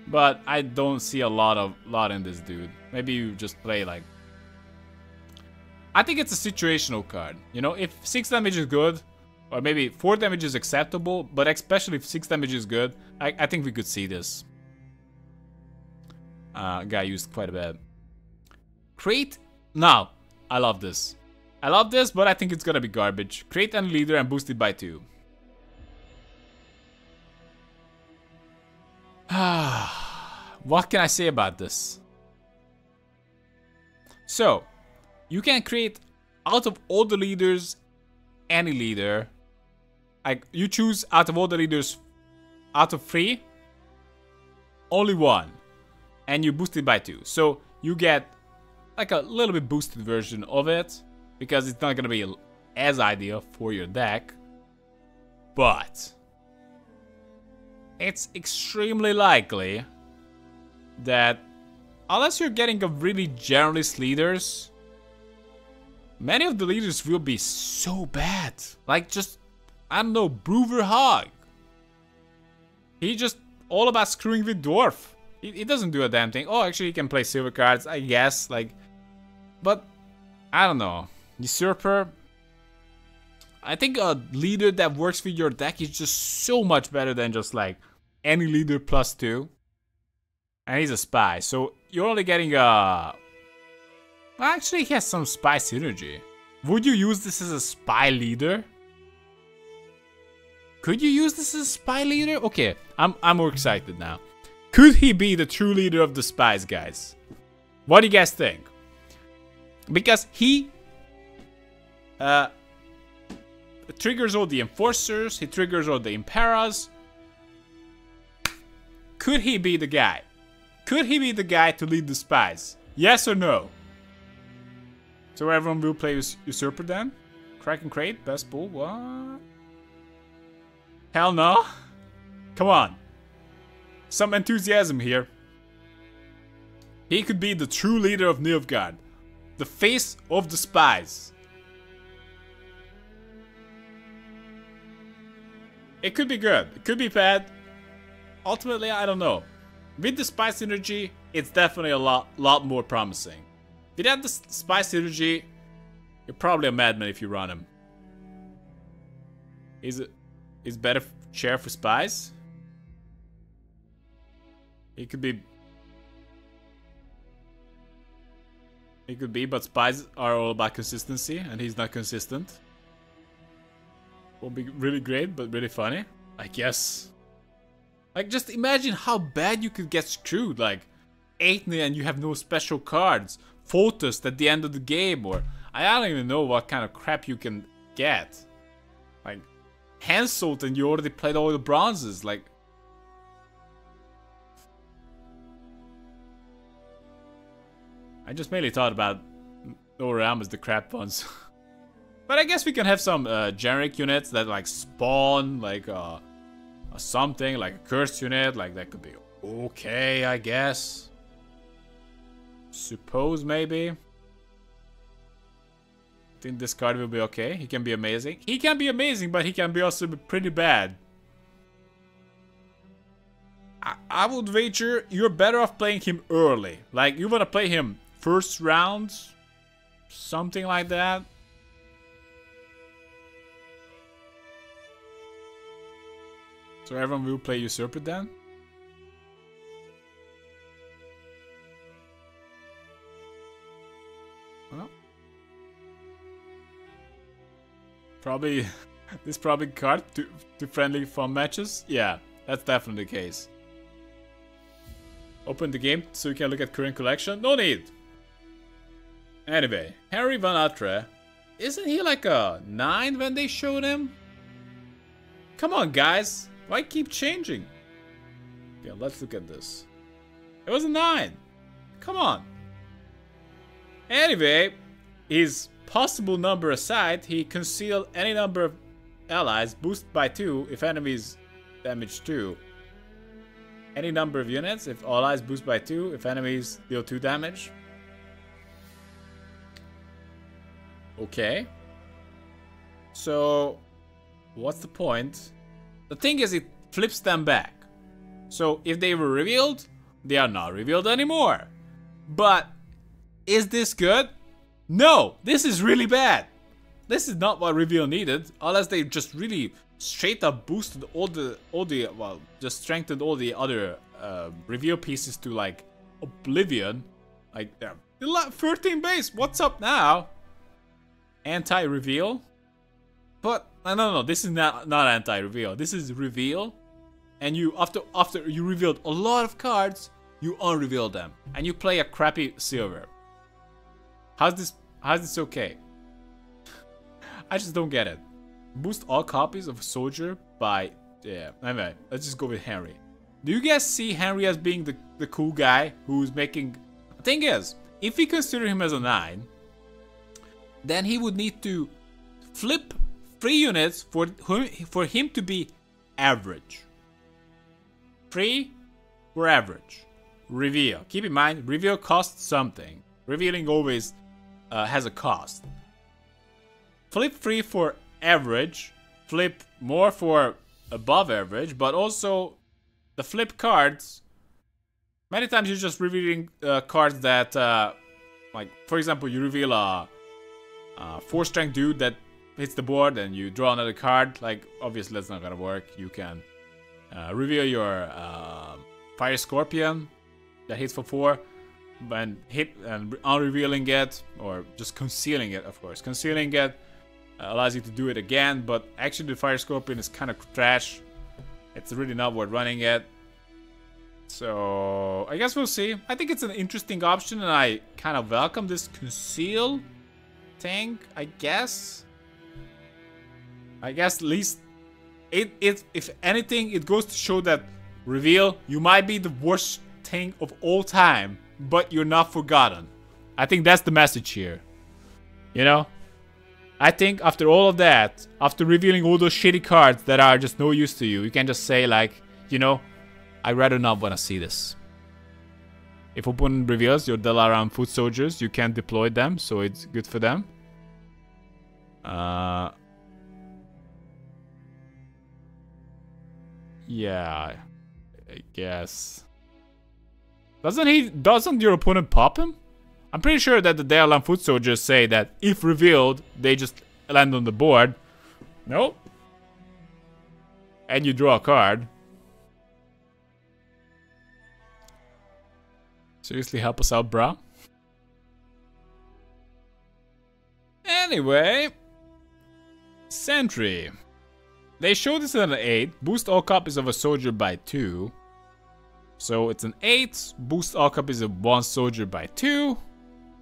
But I don't see a lot in this dude. Maybe you just play like, I think it's a situational card. You know, if 6 damage is good, or maybe 4 damage is acceptable, but especially if 6 damage is good, I think we could see this. Guy used quite a bit. Create. Now, I love this. I love this, but I think it's gonna be garbage. Create any leader and boost it by 2. What can I say about this? So, you can create out of all the leaders any leader. Like, you choose out of all the leaders, out of 3, only 1. And you boost it by 2. So you get like a little bit boosted version of it, because it's not gonna be as ideal for your deck. But it's extremely likely that unless you're getting a really generalist leaders, many of the leaders will be so bad. Like, just, I don't know, Brewer Hog. He just all about screwing with Dwarf. He doesn't do a damn thing. Oh, actually, he can play silver cards, I guess. Like, but I don't know. Usurper. I think a leader that works with your deck is just so much better than just like any leader plus 2. And he's a spy, so you're only getting a. Well, actually, he has some spy synergy. Would you use this as a spy leader? Could you use this as a spy leader? Okay, I'm more excited now. Could he be the true leader of the spies, guys? What do you guys think? Because he triggers all the enforcers, he triggers all the imperas. Could he be the guy? Could he be the guy to lead the spies? Yes or no? So everyone will play Usurper then? Kraken Crate, best bull, what? Hell no? Come on. Some enthusiasm here. He could be the true leader of Nilfgaard. The face of the spies. It could be good. It could be bad. Ultimately, I don't know. With the spy synergy, it's definitely a lot more promising. Without the spy synergy, you're probably a madman if you run him. Is better chair for spies? He could be... He could be, but spies are all about consistency, and he's not consistent. Won't be really great, but really funny, I guess. Like, just imagine how bad you could get screwed. Like, 8 and you have no special cards. Photos at the end of the game, or... I don't even know what kind of crap you can get. Like, Hansult and you already played all the bronzes, like... I just mainly thought about lower realm as the crap ones. But I guess we can have some generic units that like spawn, like something, like a cursed unit, like that could be okay, I guess. Suppose maybe. I think this card will be okay. He can be amazing. He can be amazing, but he can be also pretty bad. I would wager you're better off playing him early. Like, you want to play him first round, something like that. So everyone will play Usurper then? Well, probably this probably card to friendly fun matches. Yeah, that's definitely the case. Open the game so you can look at current collection. No need. Anyway, Henry Van Atre, isn't he like a 9 when they showed him? Come on, guys. Why keep changing? Okay, let's look at this. It was a 9. Come on. Anyway, his possible number aside, he concealed any number of allies, boost by 2 if enemies damage 2. Any number of units if allies boost by 2 if enemies deal 2 damage. Okay. So, what's the point? The thing is, it flips them back. So, if they were revealed, they are not revealed anymore. But, is this good? No! This is really bad! This is not what reveal needed, unless they just really straight up boosted all the well, just strengthened all the other reveal pieces to like oblivion. Like, 13 base, what's up now? Anti-reveal? But no, this is not anti-reveal. This is reveal, and you after you revealed a lot of cards, you unreveal them, and you play a crappy silver. How's this okay? I just don't get it. Boost all copies of a soldier by... Yeah, anyway, let's just go with Henry. Do you guys see Henry as being the cool guy who's making... The thing is, if we consider him as a 9, then he would need to flip 3 units for him to be average. 3 for average. Reveal. Keep in mind, reveal costs something. Revealing always has a cost. Flip 3 for average. Flip more for above average. But also, the flip cards, many times you're just revealing cards that, like, for example, you reveal a 4-strength dude that hits the board and you draw another card. Like, obviously that's not gonna work. You can reveal your Fire Scorpion that hits for 4 and unrevealing it, or just concealing it, of course. Concealing it allows you to do it again, but actually the Fire Scorpion is kind of trash. It's really not worth running it. So I guess we'll see. I think it's an interesting option, and I kind of welcome this conceal thing, I guess. At least if anything, it goes to show that reveal, you might be the worst thing of all time, but you're not forgotten. I think that's the message here. You know? I think after all of that, after revealing all those shitty cards that are just no use to you, you can just say like, you know, I'd rather not want to see this. If opponent reveals your Dalaran foot soldiers, you can deploy them, so it's good for them. Yeah, I guess. Doesn't your opponent pop him? I'm pretty sure that the Dalaran foot soldiers say that if revealed, they just land on the board. Nope. And you draw a card. Seriously, help us out, bruh. Anyway, Sentry. They showed this at an 8. Boost all copies of a soldier by 2. So it's an 8. Boost all copies of 1 soldier by 2.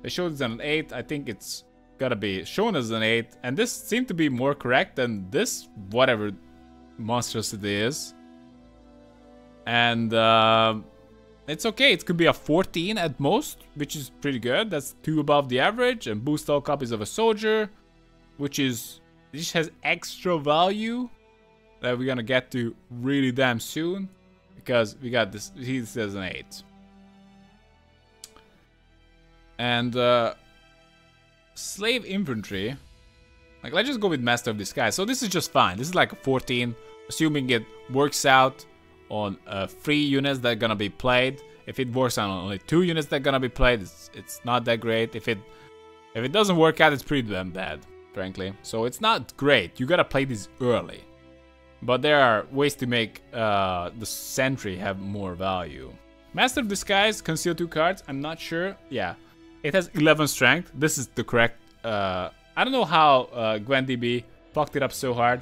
They showed this at an 8. I think it's gotta be shown as an 8. And this seemed to be more correct than this, whatever monstrosity is. And it's okay. It could be a 14 at most, which is pretty good. That's 2 above the average. And boost all copies of a soldier, which is... This has extra value that we're gonna get to really damn soon, because we got this. He says an 8. And slave infantry, like, let's just go with Master of Disguise. So this is just fine. This is like a 14, assuming it works out on 3 units that are gonna be played. If it works out on only 2 units that are gonna be played, it's not that great. If it doesn't work out, it's pretty damn bad, frankly. So it's not great. You gotta play this early. But there are ways to make the Sentry have more value. Master of Disguise, conceal 2 cards. I'm not sure. Yeah, it has 11 strength. This is the correct. I don't know how Gwent DB fucked it up so hard.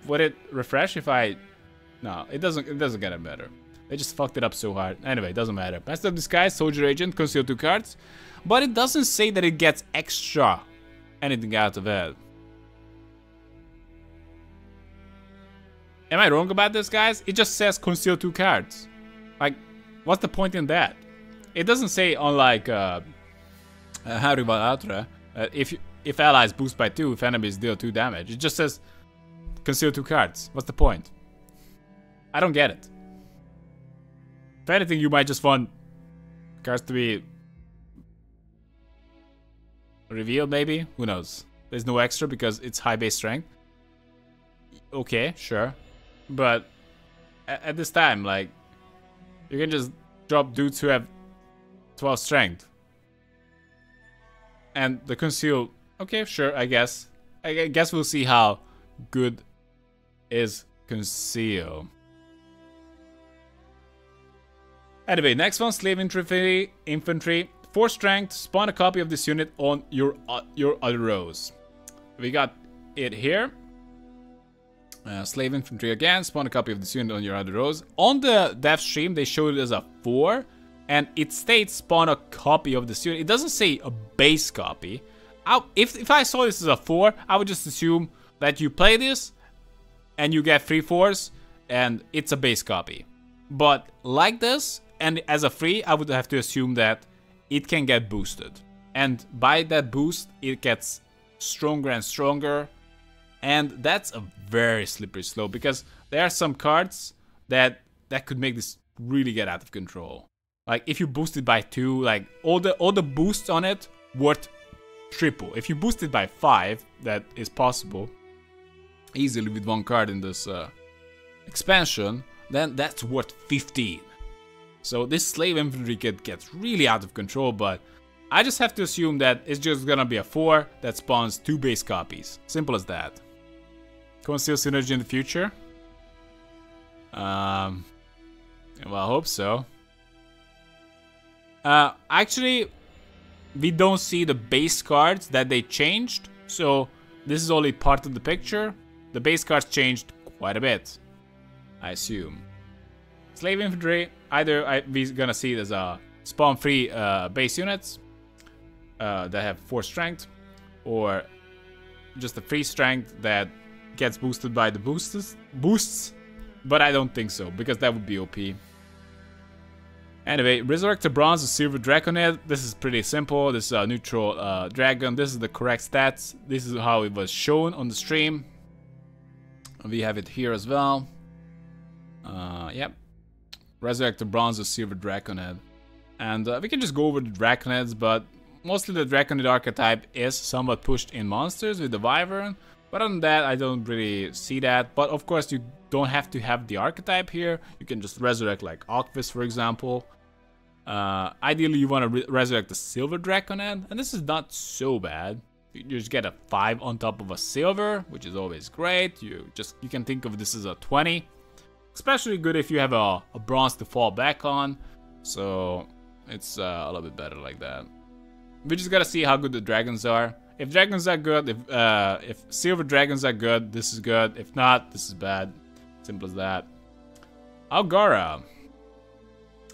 Would it refresh if I? No, it doesn't. It doesn't get it better. They just fucked it up so hard. Anyway, it doesn't matter. Master of Disguise, Soldier Agent, conceal 2 cards, but it doesn't say that it gets extra anything out of it. Am I wrong about this, guys? It just says conceal 2 cards. Like, what's the point in that? It doesn't say, unlike Harry Van Atra, if allies boost by 2, if enemies deal 2 damage. It just says conceal 2 cards. What's the point? I don't get it. If anything, you might just want cards to be revealed, maybe? Who knows? There's no extra because it's high base strength. Okay, sure. But at this time, like, you can just drop dudes who have 12 strength. And the conceal, okay, sure, I guess. I guess we'll see how good is conceal. Anyway, next one, slave infantry. 4 strength, spawn a copy of this unit on your other rows. We got it here. Slave infantry again, spawn a copy of this unit on your other rows. On the dev stream, they showed it as a 4, and it states spawn a copy of this unit. It doesn't say a base copy. If I saw this as a 4, I would just assume that you play this, and you get 3 4s, and it's a base copy. But like this, and as a 3, I would have to assume that it can get boosted. And by that boost, it gets stronger and stronger. And that's a very slippery slope, because there are some cards that could make this really get out of control. Like, if you boost it by 2, like, all the boosts on it worth triple. If you boost it by 5, that is possible easily with 1 card in this expansion, then that's worth 15. So this slave infantry gets really out of control, but I just have to assume that it's just gonna be a 4 that spawns 2 base copies. Simple as that. Conceal synergy in the future? Well, I hope so. Actually, we don't see the base cards that they changed, so this is only part of the picture. The base cards changed quite a bit, I assume. Slave infantry, either we're gonna see it as a spawn free base units that have 4 strength, or just a free strength that gets boosted by the boosts, but I don't think so, because that would be OP. Anyway, resurrect the bronze, the silver draconid. This is pretty simple. This is a neutral dragon. This is the correct stats. This is how it was shown on the stream. We have it here as well. Yep. Resurrect the bronze, the silver draconid. And we can just go over the draconids, but mostly the draconid archetype is somewhat pushed in monsters with the wyvern. But other than that, I don't really see that. But of course, you don't have to have the archetype here. You can just resurrect like Ocvis, for example. Ideally, you want to resurrect the silver draconid, and this is not so bad. You just get a 5 on top of a silver, which is always great. You can think of this as a 20. Especially good if you have a bronze to fall back on. So it's a little bit better like that. We just gotta see how good the dragons are. If dragons are good, if silver dragons are good, this is good. If not, this is bad. Simple as that. Agara.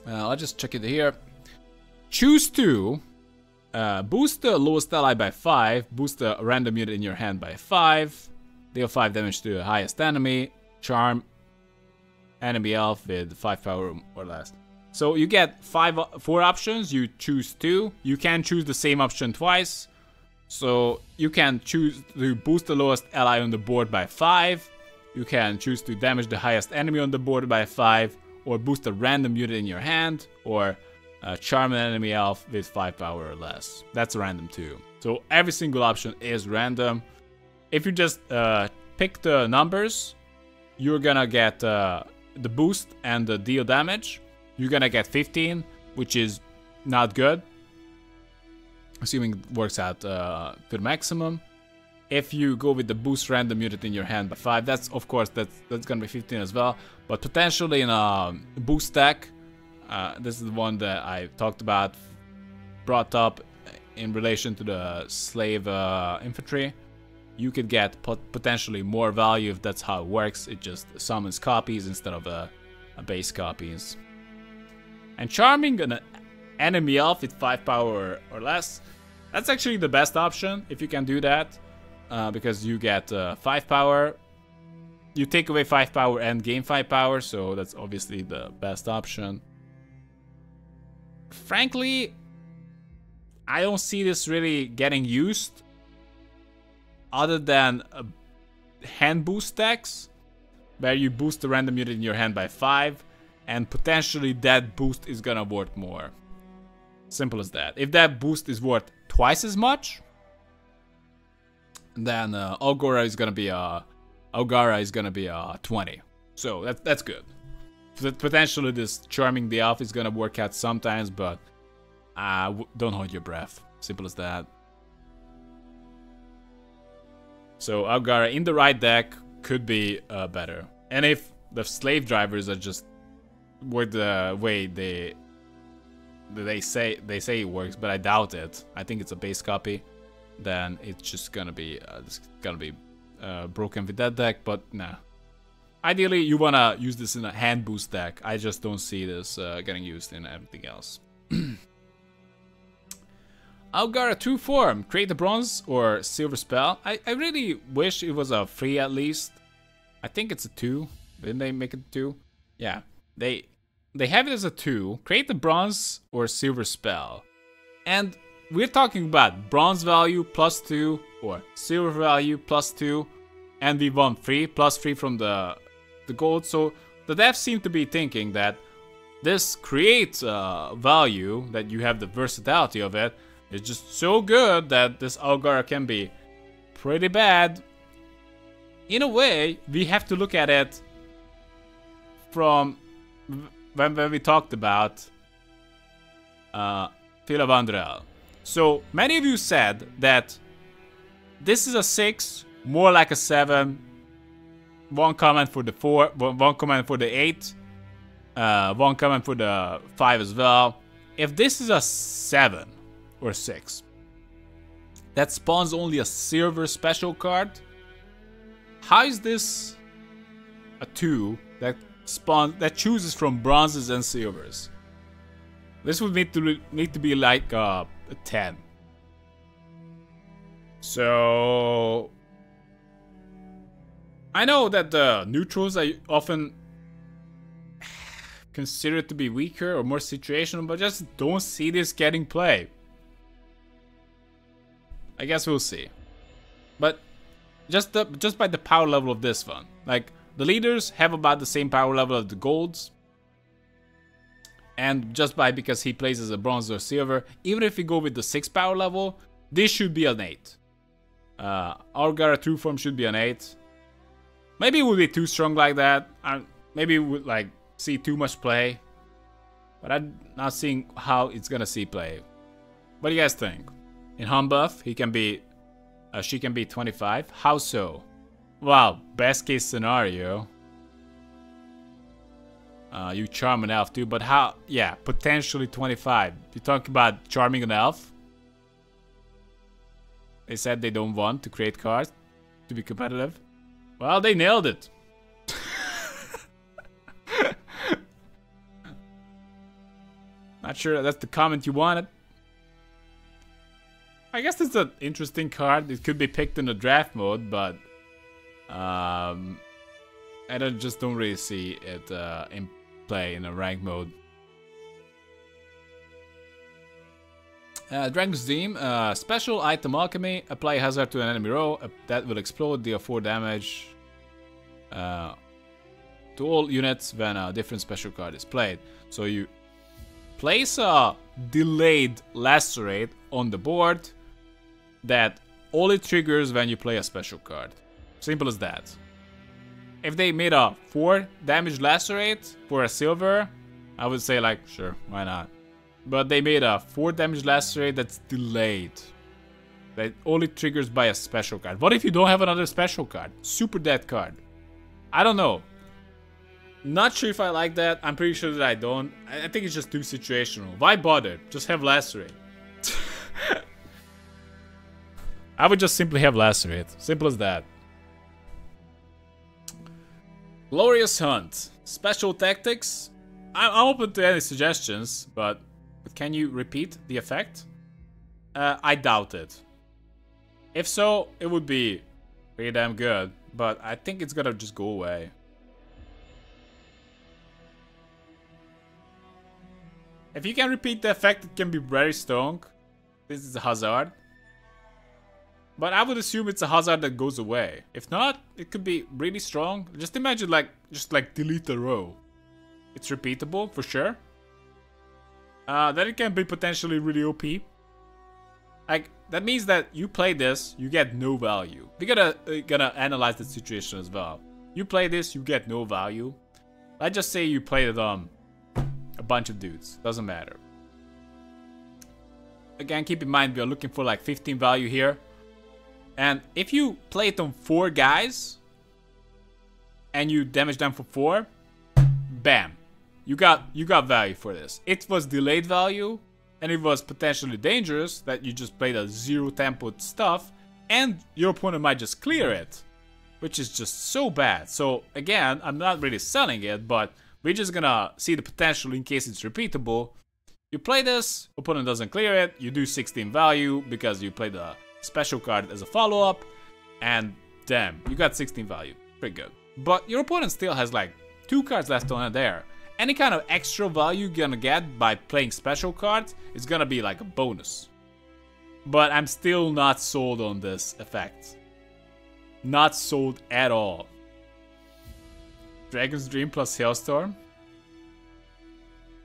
I'll just check it here. Choose 2. Boost the lowest ally by 5. Boost the random unit in your hand by 5. Deal 5 damage to the highest enemy. Charm enemy elf with 5 power or less. So you get 4 options. You choose 2. You can choose the same option twice. So you can choose to boost the lowest ally on the board by 5. You can choose to damage the highest enemy on the board by 5. Or boost a random unit in your hand. Or charm an enemy elf with 5 power or less. That's random too. So every single option is random. If you just pick the numbers, you're gonna get the boost and the deal damage. You're gonna get 15, which is not good. Assuming it works out to the maximum. If you go with the boost random unit in your hand by 5, that's of course that's gonna be 15 as well. But potentially in a boost deck, this is the one that I talked about, brought up in relation to the slave infantry. You could get potentially more value if that's how it works. It just summons copies instead of a base copies. And charming an enemy elf with 5 power or less, that's actually the best option if you can do that. Because you get 5 power. You take away 5 power and gain 5 power, so that's obviously the best option. Frankly, I don't see this really getting used other than hand boost decks, where you boost the random unit in your hand by 5, and potentially that boost is gonna worth more. Simple as that. If that boost is worth twice as much, then Agara is gonna be a 20. So that's good. Potentially this charming the elf is gonna work out sometimes, but don't hold your breath. Simple as that. So Agara in the right deck could be better. And if the slave drivers are just work the way they say it works, but I doubt it. I think it's a base copy. Then it's just gonna be broken with that deck. But nah. Ideally, you wanna use this in a hand boost deck. I just don't see this getting used in everything else. Agara 2 form. Create a bronze or silver spell. I really wish it was a 3 at least. I think it's a 2. Didn't they make it a 2? Yeah. They have it as a 2. Create a bronze or silver spell. And we're talking about bronze value +2 or silver value +2. And we want 3 +3 from the gold. So the devs seem to be thinking that this creates value, that you have the versatility of it. It's just so good that this Agara can be pretty bad. In a way, we have to look at it from when we talked about Vandergrift. So many of you said that this is a 6, more like a 7. One comment for the 4, one comment for the 8, one comment for the 5 as well. If this is a 7 or 6, that spawns only a silver special card. How is this a 2 that chooses from bronzes and silvers? This would need to be like a 10. So I know that the neutrals are often considered to be weaker or more situational, but just don't see this getting play. I guess we'll see. But just by the power level of this one, like the leaders have about the same power level as the golds, and just because he plays as a bronze or silver, even if we go with the 6 power level, this should be an 8. Agara true form should be an 8. Maybe it would be too strong like that. Maybe we would like see too much play, but I'm not seeing how it's gonna see play. What do you guys think? In hum buff, she can be 25. How so? Wow, best case scenario. You charm an elf too, but how? Yeah, potentially 25. You talk about charming an elf? They said they don't want to create cards to be competitive. Well, they nailed it. Not sure that's the comment you wanted. I guess it's an interesting card. It could be picked in the draft mode, but I just don't really see it in play in a rank mode. Dragon's Theme, special item Alchemy. Apply hazard to an enemy row that will explode, deal 4 damage to all units when a different special card is played. So you place a delayed lacerate on the board that only triggers when you play a special card. Simple as that. If they made a 4 damage lacerate for a silver, I would say like, sure, why not? But they made a 4 damage lacerate that's delayed. That only triggers by a special card. What if you don't have another special card? Super dead card. I don't know. Not sure if I like that. I'm pretty sure that I don't. I think it's just too situational. Why bother? Just have lacerate. I would just simply have lacerate. Simple as that. Glorious Hunt. Special tactics. I'm open to any suggestions, but can you repeat the effect? I doubt it. If so, it would be pretty damn good, but I think it's gonna just go away. If you can repeat the effect, it can be very strong. This is a hazard. But I would assume it's a hazard that goes away. If not, it could be really strong. Just imagine just delete the row. It's repeatable for sure. Then it can be potentially really OP. Like, that means that you play this, you get no value. We gotta analyze the situation as well. You play this, you get no value. Let's just say you played it on a bunch of dudes. Doesn't matter. Again, keep in mind we are looking for like 15 value here. And if you play it on 4 guys and you damage them for 4, bam. You got value for this. It was delayed value, and it was potentially dangerous that you just played a 0 tempo stuff, and your opponent might just clear it, which is just so bad. So again, I'm not really selling it, but we're just gonna see the potential in case it's repeatable. You play this, opponent doesn't clear it, you do 16 value because you played a special card as a follow-up, and damn, you got 16 value. Pretty good. But your opponent still has like 2 cards left on it there. Any kind of extra value you're gonna get by playing special cards is gonna be like a bonus. But I'm still not sold on this effect. Not sold at all. Dragon's Dream plus Hailstorm?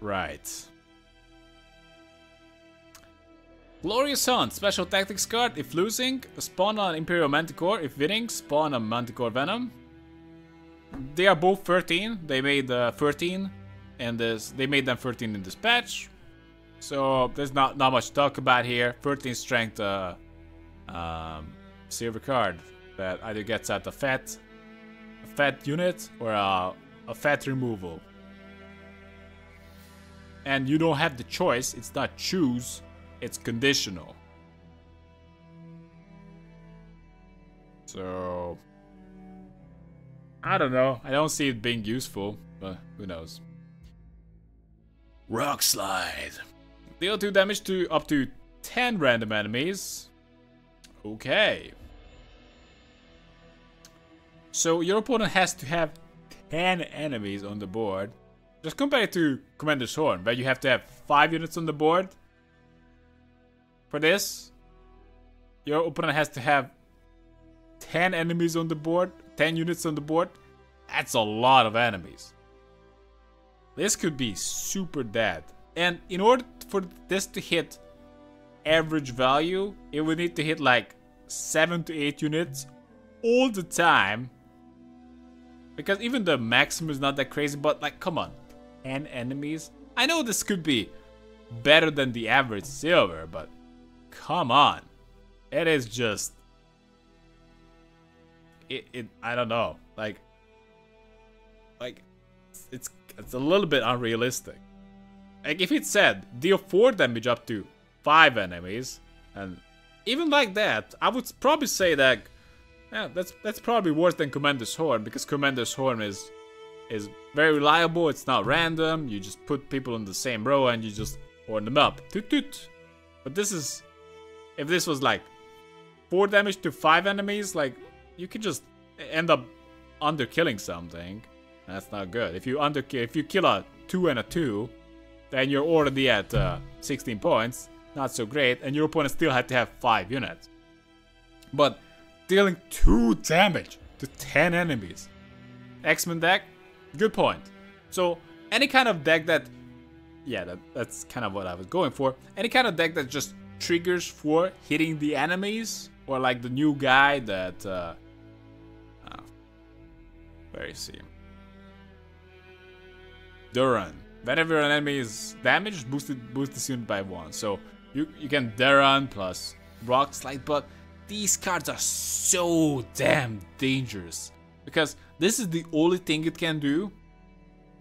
Right. Glorious Hunt, special tactics card. If losing, spawn an Imperial Manticore. If winning, spawn a Manticore Venom. They are both 13. They made 13 in this. They made them 13 in this patch. So there's not much to talk about here. 13 strength silver card that either gets out a fat unit or a fat removal. And you don't have the choice. It's not choose. It's conditional. So I don't know. I don't see it being useful, but who knows. Rock Slide. Deal 2 damage to up to 10 random enemies. Okay. So your opponent has to have 10 enemies on the board. Just compare it to Commander's Horn, where you have to have 5 units on the board. For this, your opponent has to have 10 enemies on the board, 10 units on the board. That's a lot of enemies. This could be super dead. And in order for this to hit average value, it would need to hit like 7 to 8 units all the time. Because even the maximum is not that crazy, but like, come on, 10 enemies? I know this could be better than the average silver, but come on. It is just... I don't know. Like, it's It's a little bit unrealistic. Like if it said deal 4 damage up to 5 enemies, and even like that, I would probably say that yeah, that's probably worse than Commander's Horn, because Commander's Horn is very reliable. It's not random. You just put people in the same row and you just horn them up. Toot toot. But this is, if this was like 4 damage to 5 enemies, like you could just end up underkilling something. That's not good. If you kill a 2 and a 2, then you're already at 16 points. Not so great, and your opponent still had to have 5 units. But dealing 2 damage to 10 enemies. X-Men deck, good point. So any kind of deck that, yeah, that's kind of what I was going for. Any kind of deck that just triggers for hitting the enemies, or like the new guy that, where is he? Duran. Whenever an enemy is damaged, boost this unit by 1. So you can Duran plus Rock Slide, but these cards are so damn dangerous, because this is the only thing it can do,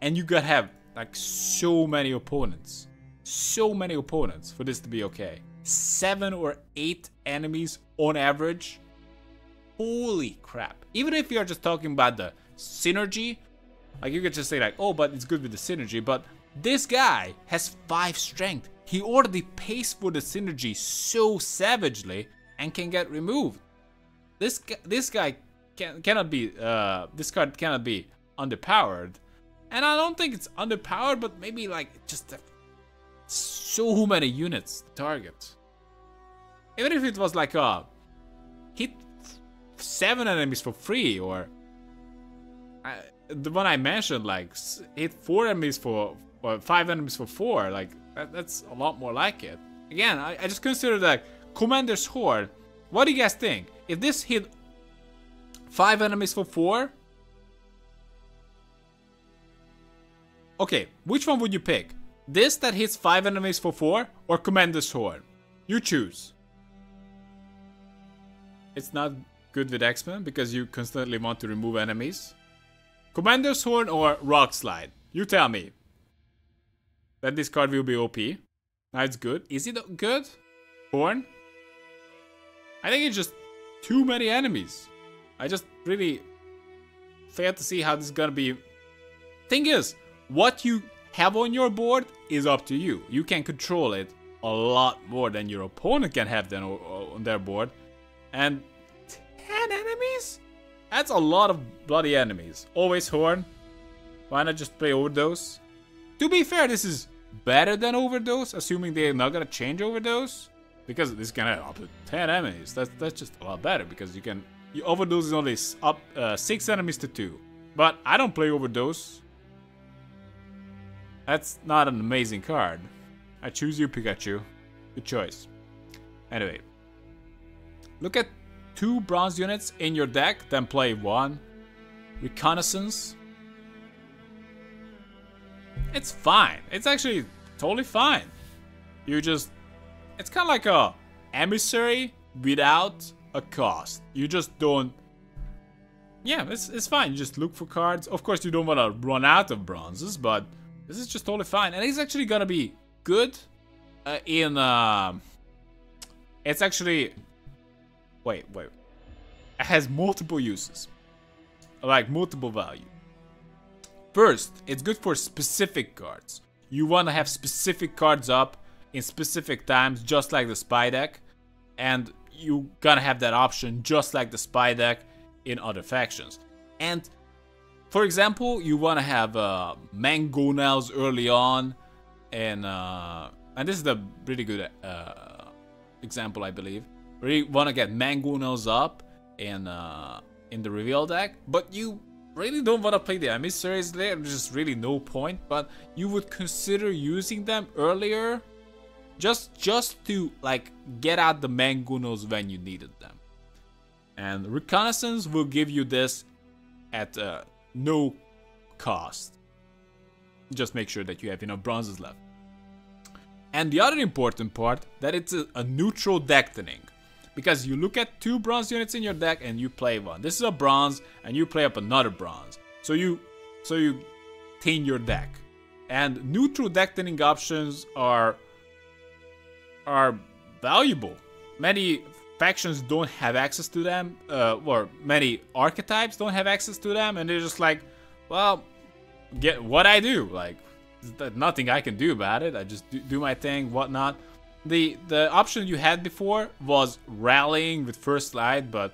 and you gotta have like so many opponents for this to be okay. 7 or 8 enemies on average. Holy crap. Even if you're just talking about the synergy, like you could just say like, oh, but it's good with the synergy, but this guy has 5 strength. He already pays for the synergy so savagely and can get removed. This guy cannot be, this card cannot be underpowered. And I don't think it's underpowered, but maybe like just so many units to target. Even if it was like hit 7 enemies for free, or the one I mentioned, like hit 4 enemies for, or 5 enemies for 4, like that's a lot more like it. Again, I just consider that Commander's Horde. What do you guys think? If this hit 5 enemies for 4, okay, which one would you pick? This that hits 5 enemies for 4, or Commander's Horde? You choose. It's not good with X-Men because you constantly want to remove enemies. Commander's Horn or Rock Slide? You tell me. That this card will be OP. Now it's good. Is it good? Horn? I think it's just too many enemies. I just really fail to see how this is gonna be. Thing is, what you have on your board is up to you. You can control it a lot more than your opponent can have then on their board. And 10 enemies? That's a lot of bloody enemies. Always Horn. Why not just play Overdose? To be fair, this is better than Overdose, assuming they're not gonna change Overdose. Because this can have up to 10 enemies. That's just a lot better, because you can... Overdose is only up 6 enemies to 2. But I don't play Overdose. That's not an amazing card. I choose you, Pikachu. Good choice. Anyway. Look at 2 bronze units in your deck, then play 1. Reconnaissance. It's fine. It's actually totally fine. You just... It's kind of like a emissary without a cost. You just don't... Yeah, it's fine. You just look for cards. Of course, you don't want to run out of bronzes, but this is just totally fine. And it's actually gonna be good in... It's actually... Wait. It has multiple uses. Like, multiple value. First, it's good for specific cards. You want to have specific cards up in specific times, just like the spy deck. And you gonna have that option, just like the spy deck, in other factions. And, for example, you want to have Mangonels early on. And this is a really good example, I believe. Where you want to get Mangonels up in the reveal deck, but you really don't want to play the emissaries. There's just really no point, but you would consider using them earlier, just to like get out the Mangonels when you needed them. And Reconnaissance will give you this at no cost. Just make sure that you have enough bronzes left. And the other important part, that it's a neutral deck thinning. Because you look at 2 bronze units in your deck and you play 1. This is a bronze and you play up another bronze. So you thin your deck. And neutral deck thinning options are valuable. Many factions don't have access to them, or many archetypes don't have access to them, and they're just like, well, get what I do. Like, there's nothing I can do about it. I just do my thing, whatnot. The option you had before was rallying with first light, but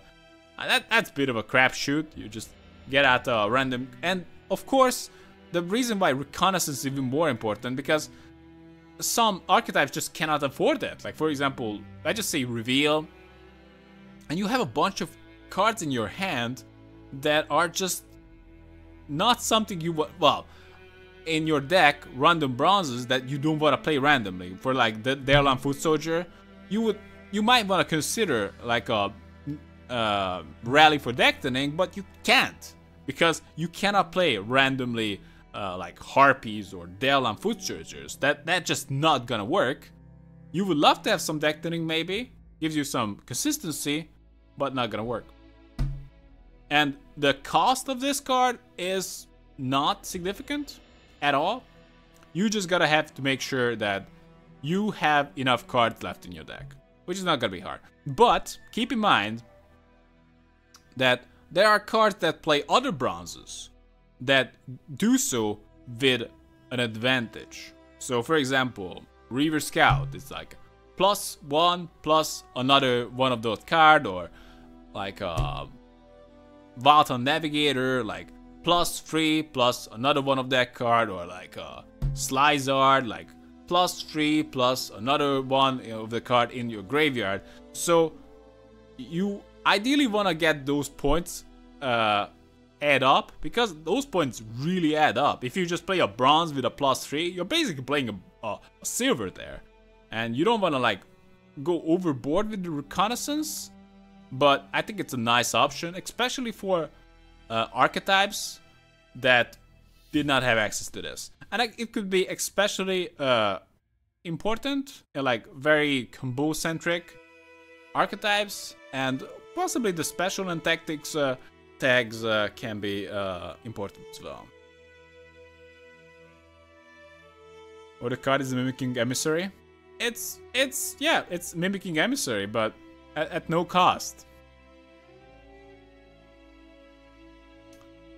that's a bit of a crapshoot. You just get out a random, and of course, the reason why Reconnaissance is even more important, because some archetypes just cannot afford that. Like, for example, I just say Reveal, and you have a bunch of cards in your hand that are just not something you want. Well, in your deck, random bronzes that you don't want to play randomly. For like the Dairlan Foot Soldier, you might want to consider like a rally for deck thinning, but you can't, because you cannot play randomly like Harpies or Dairlan Foot Soldiers. That's just not gonna work. You would love to have some deck thinning, maybe gives you some consistency, but not gonna work. And the cost of this card is not significant at all. You just gotta have to make sure that you have enough cards left in your deck, which is not gonna be hard. But keep in mind that there are cards that play other bronzes that do so with an advantage. So for example, Reaver Scout is like +1 plus another one of those cards, or like Valton Navigator, like +3 plus another one of that card, or like Slyzard, like +3 plus another one of the card in your graveyard. So you ideally want to get those points add up, because those points really add up. If you just play a bronze with a +3, you're basically playing a silver there, and you don't want to like go overboard with the Reconnaissance. But I think it's a nice option, especially for archetypes that did not have access to this. And it could be especially important in like very combo-centric archetypes, and possibly the special and tactics tags can be important as well. Or the card is Mimicking Emissary. It's Mimicking Emissary, but at no cost.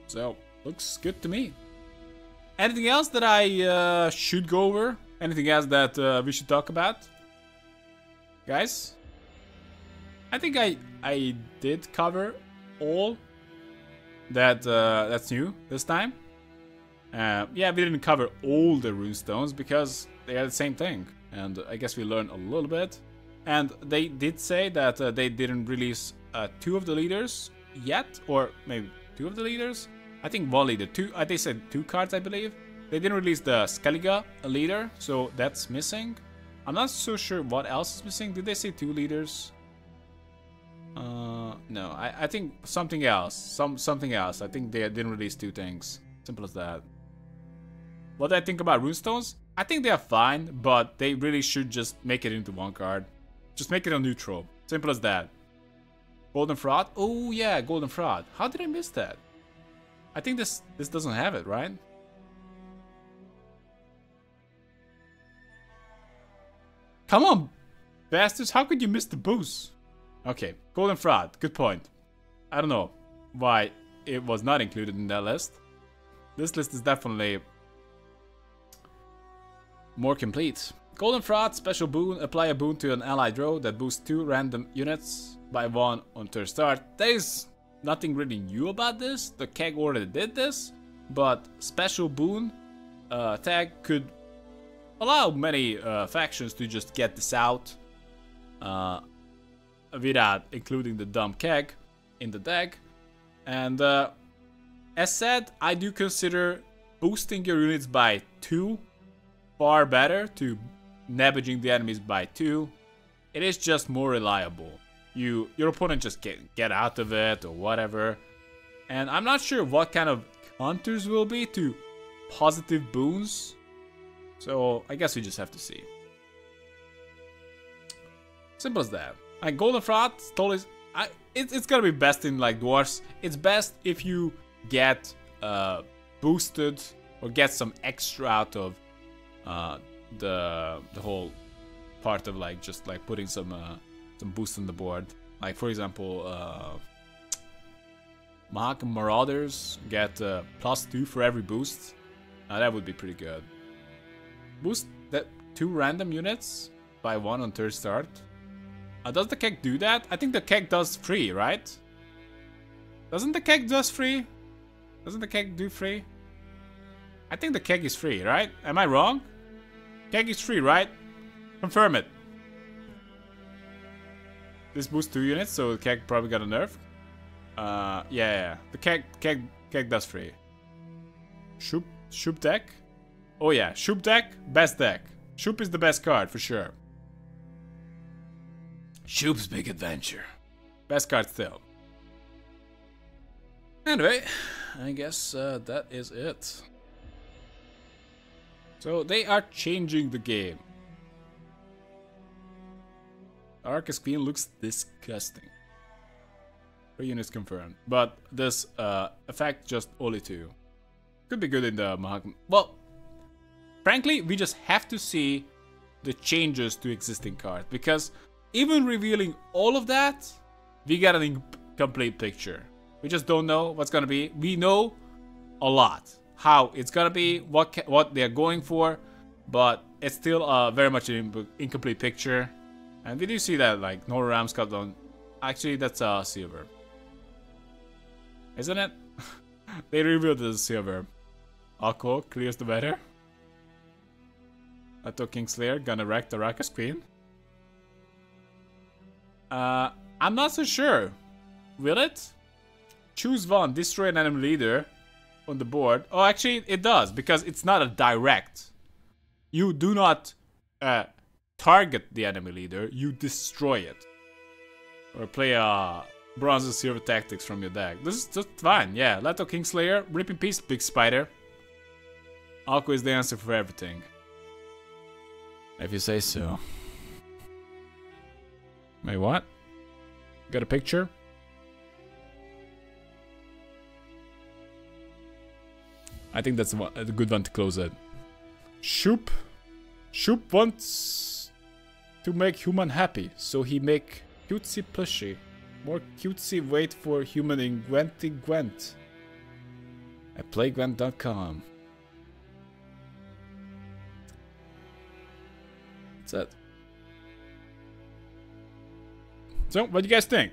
So, looks good to me. Anything else that I should go over? Anything else that we should talk about? Guys? I think I did cover all that's new this time. Yeah, we didn't cover all the runestones because they are the same thing. And I guess we learned a little bit. And they did say that they didn't release 2 of the leaders yet, or maybe 2 of the leaders. I think 1 leader. They said 2 cards, I believe. They didn't release the Skellige leader, so that's missing. I'm not so sure what else is missing. Did they say 2 leaders? No. I think something else. Something else. I think they didn't release 2 things. Simple as that. What do I think about runestones? I think they are fine, but they really should just make it into 1 card. Just make it a neutral. Simple as that. Golden Fraud? Oh yeah, Golden Fraud. How did I miss that? I think this doesn't have it, right? Come on, bastards. How could you miss the boost? Okay, Golden Fraud. Good point. I don't know why it was not included in that list. This list is definitely more complete. Golden Fraud, special boon, apply a boon to an allied row that boosts 2 random units by 1 on turn start. There is nothing really new about this. The keg already did this, but special boon tag could allow many factions to just get this out without including the dumb keg in the deck. And as said, I do consider boosting your units by 2 far better to nabaging the enemies by 2. It is just more reliable. Your opponent just get out of it or whatever. And I'm not sure what kind of counters will be to positive boons. So I guess we just have to see. Simple as that. Like Golden Fraud, totally. It's gonna be best in like dwarfs. It's best if you get boosted or get some extra out of the whole part of like just like putting some boost on the board. Like for example, Marauders get +2 for every boost. That would be pretty good. Boost that 2 random units by 1 on third start. Does the keg do that? I think the keg does free, right? Doesn't the keg does free? Doesn't the keg do free? I think the keg is free, right? Am I wrong? Keg is free, right? Confirm it. This boosts 2 units, so the keg probably got a nerf. Yeah. The keg does free. Shoop deck? Oh yeah, Shoop deck, best deck. Shoop is the best card for sure. Shoop's Big Adventure. Best card still. Anyway, I guess that is it. So they are changing the game. Arcus Queen looks disgusting. 3 units confirmed. But this effect just only 2. Could be good in the Mahakam. Well, frankly, we just have to see the changes to existing cards. Because even revealing all of that, we got an incomplete picture. We just don't know what's gonna be. We know a lot. How it's gonna be, what they're going for, but it's still very much an incomplete picture. And we do see that like no Rams cut on. Actually, that's silver, isn't it? They revealed it as silver. Akko clears the weather. Atto Kingslayer gonna wreck the Rakus Queen. I'm not so sure. Will it? Choose one, destroy an enemy leader on the board. Oh, actually, it does, because it's not a direct. You do not target the enemy leader, you destroy it. Or play bronze and silver tactics from your deck. This is just fine, yeah. Leto Kingslayer, rip in peace, big spider. Alko is the answer for everything. If you say so. Wait, what? Got a picture? I think that's a good one to close it. Shoop wants to make human happy, so he make cutesy plushie. More cutesy wait for human in Gwent. At playgwent.com. That's it. So, what do you guys think?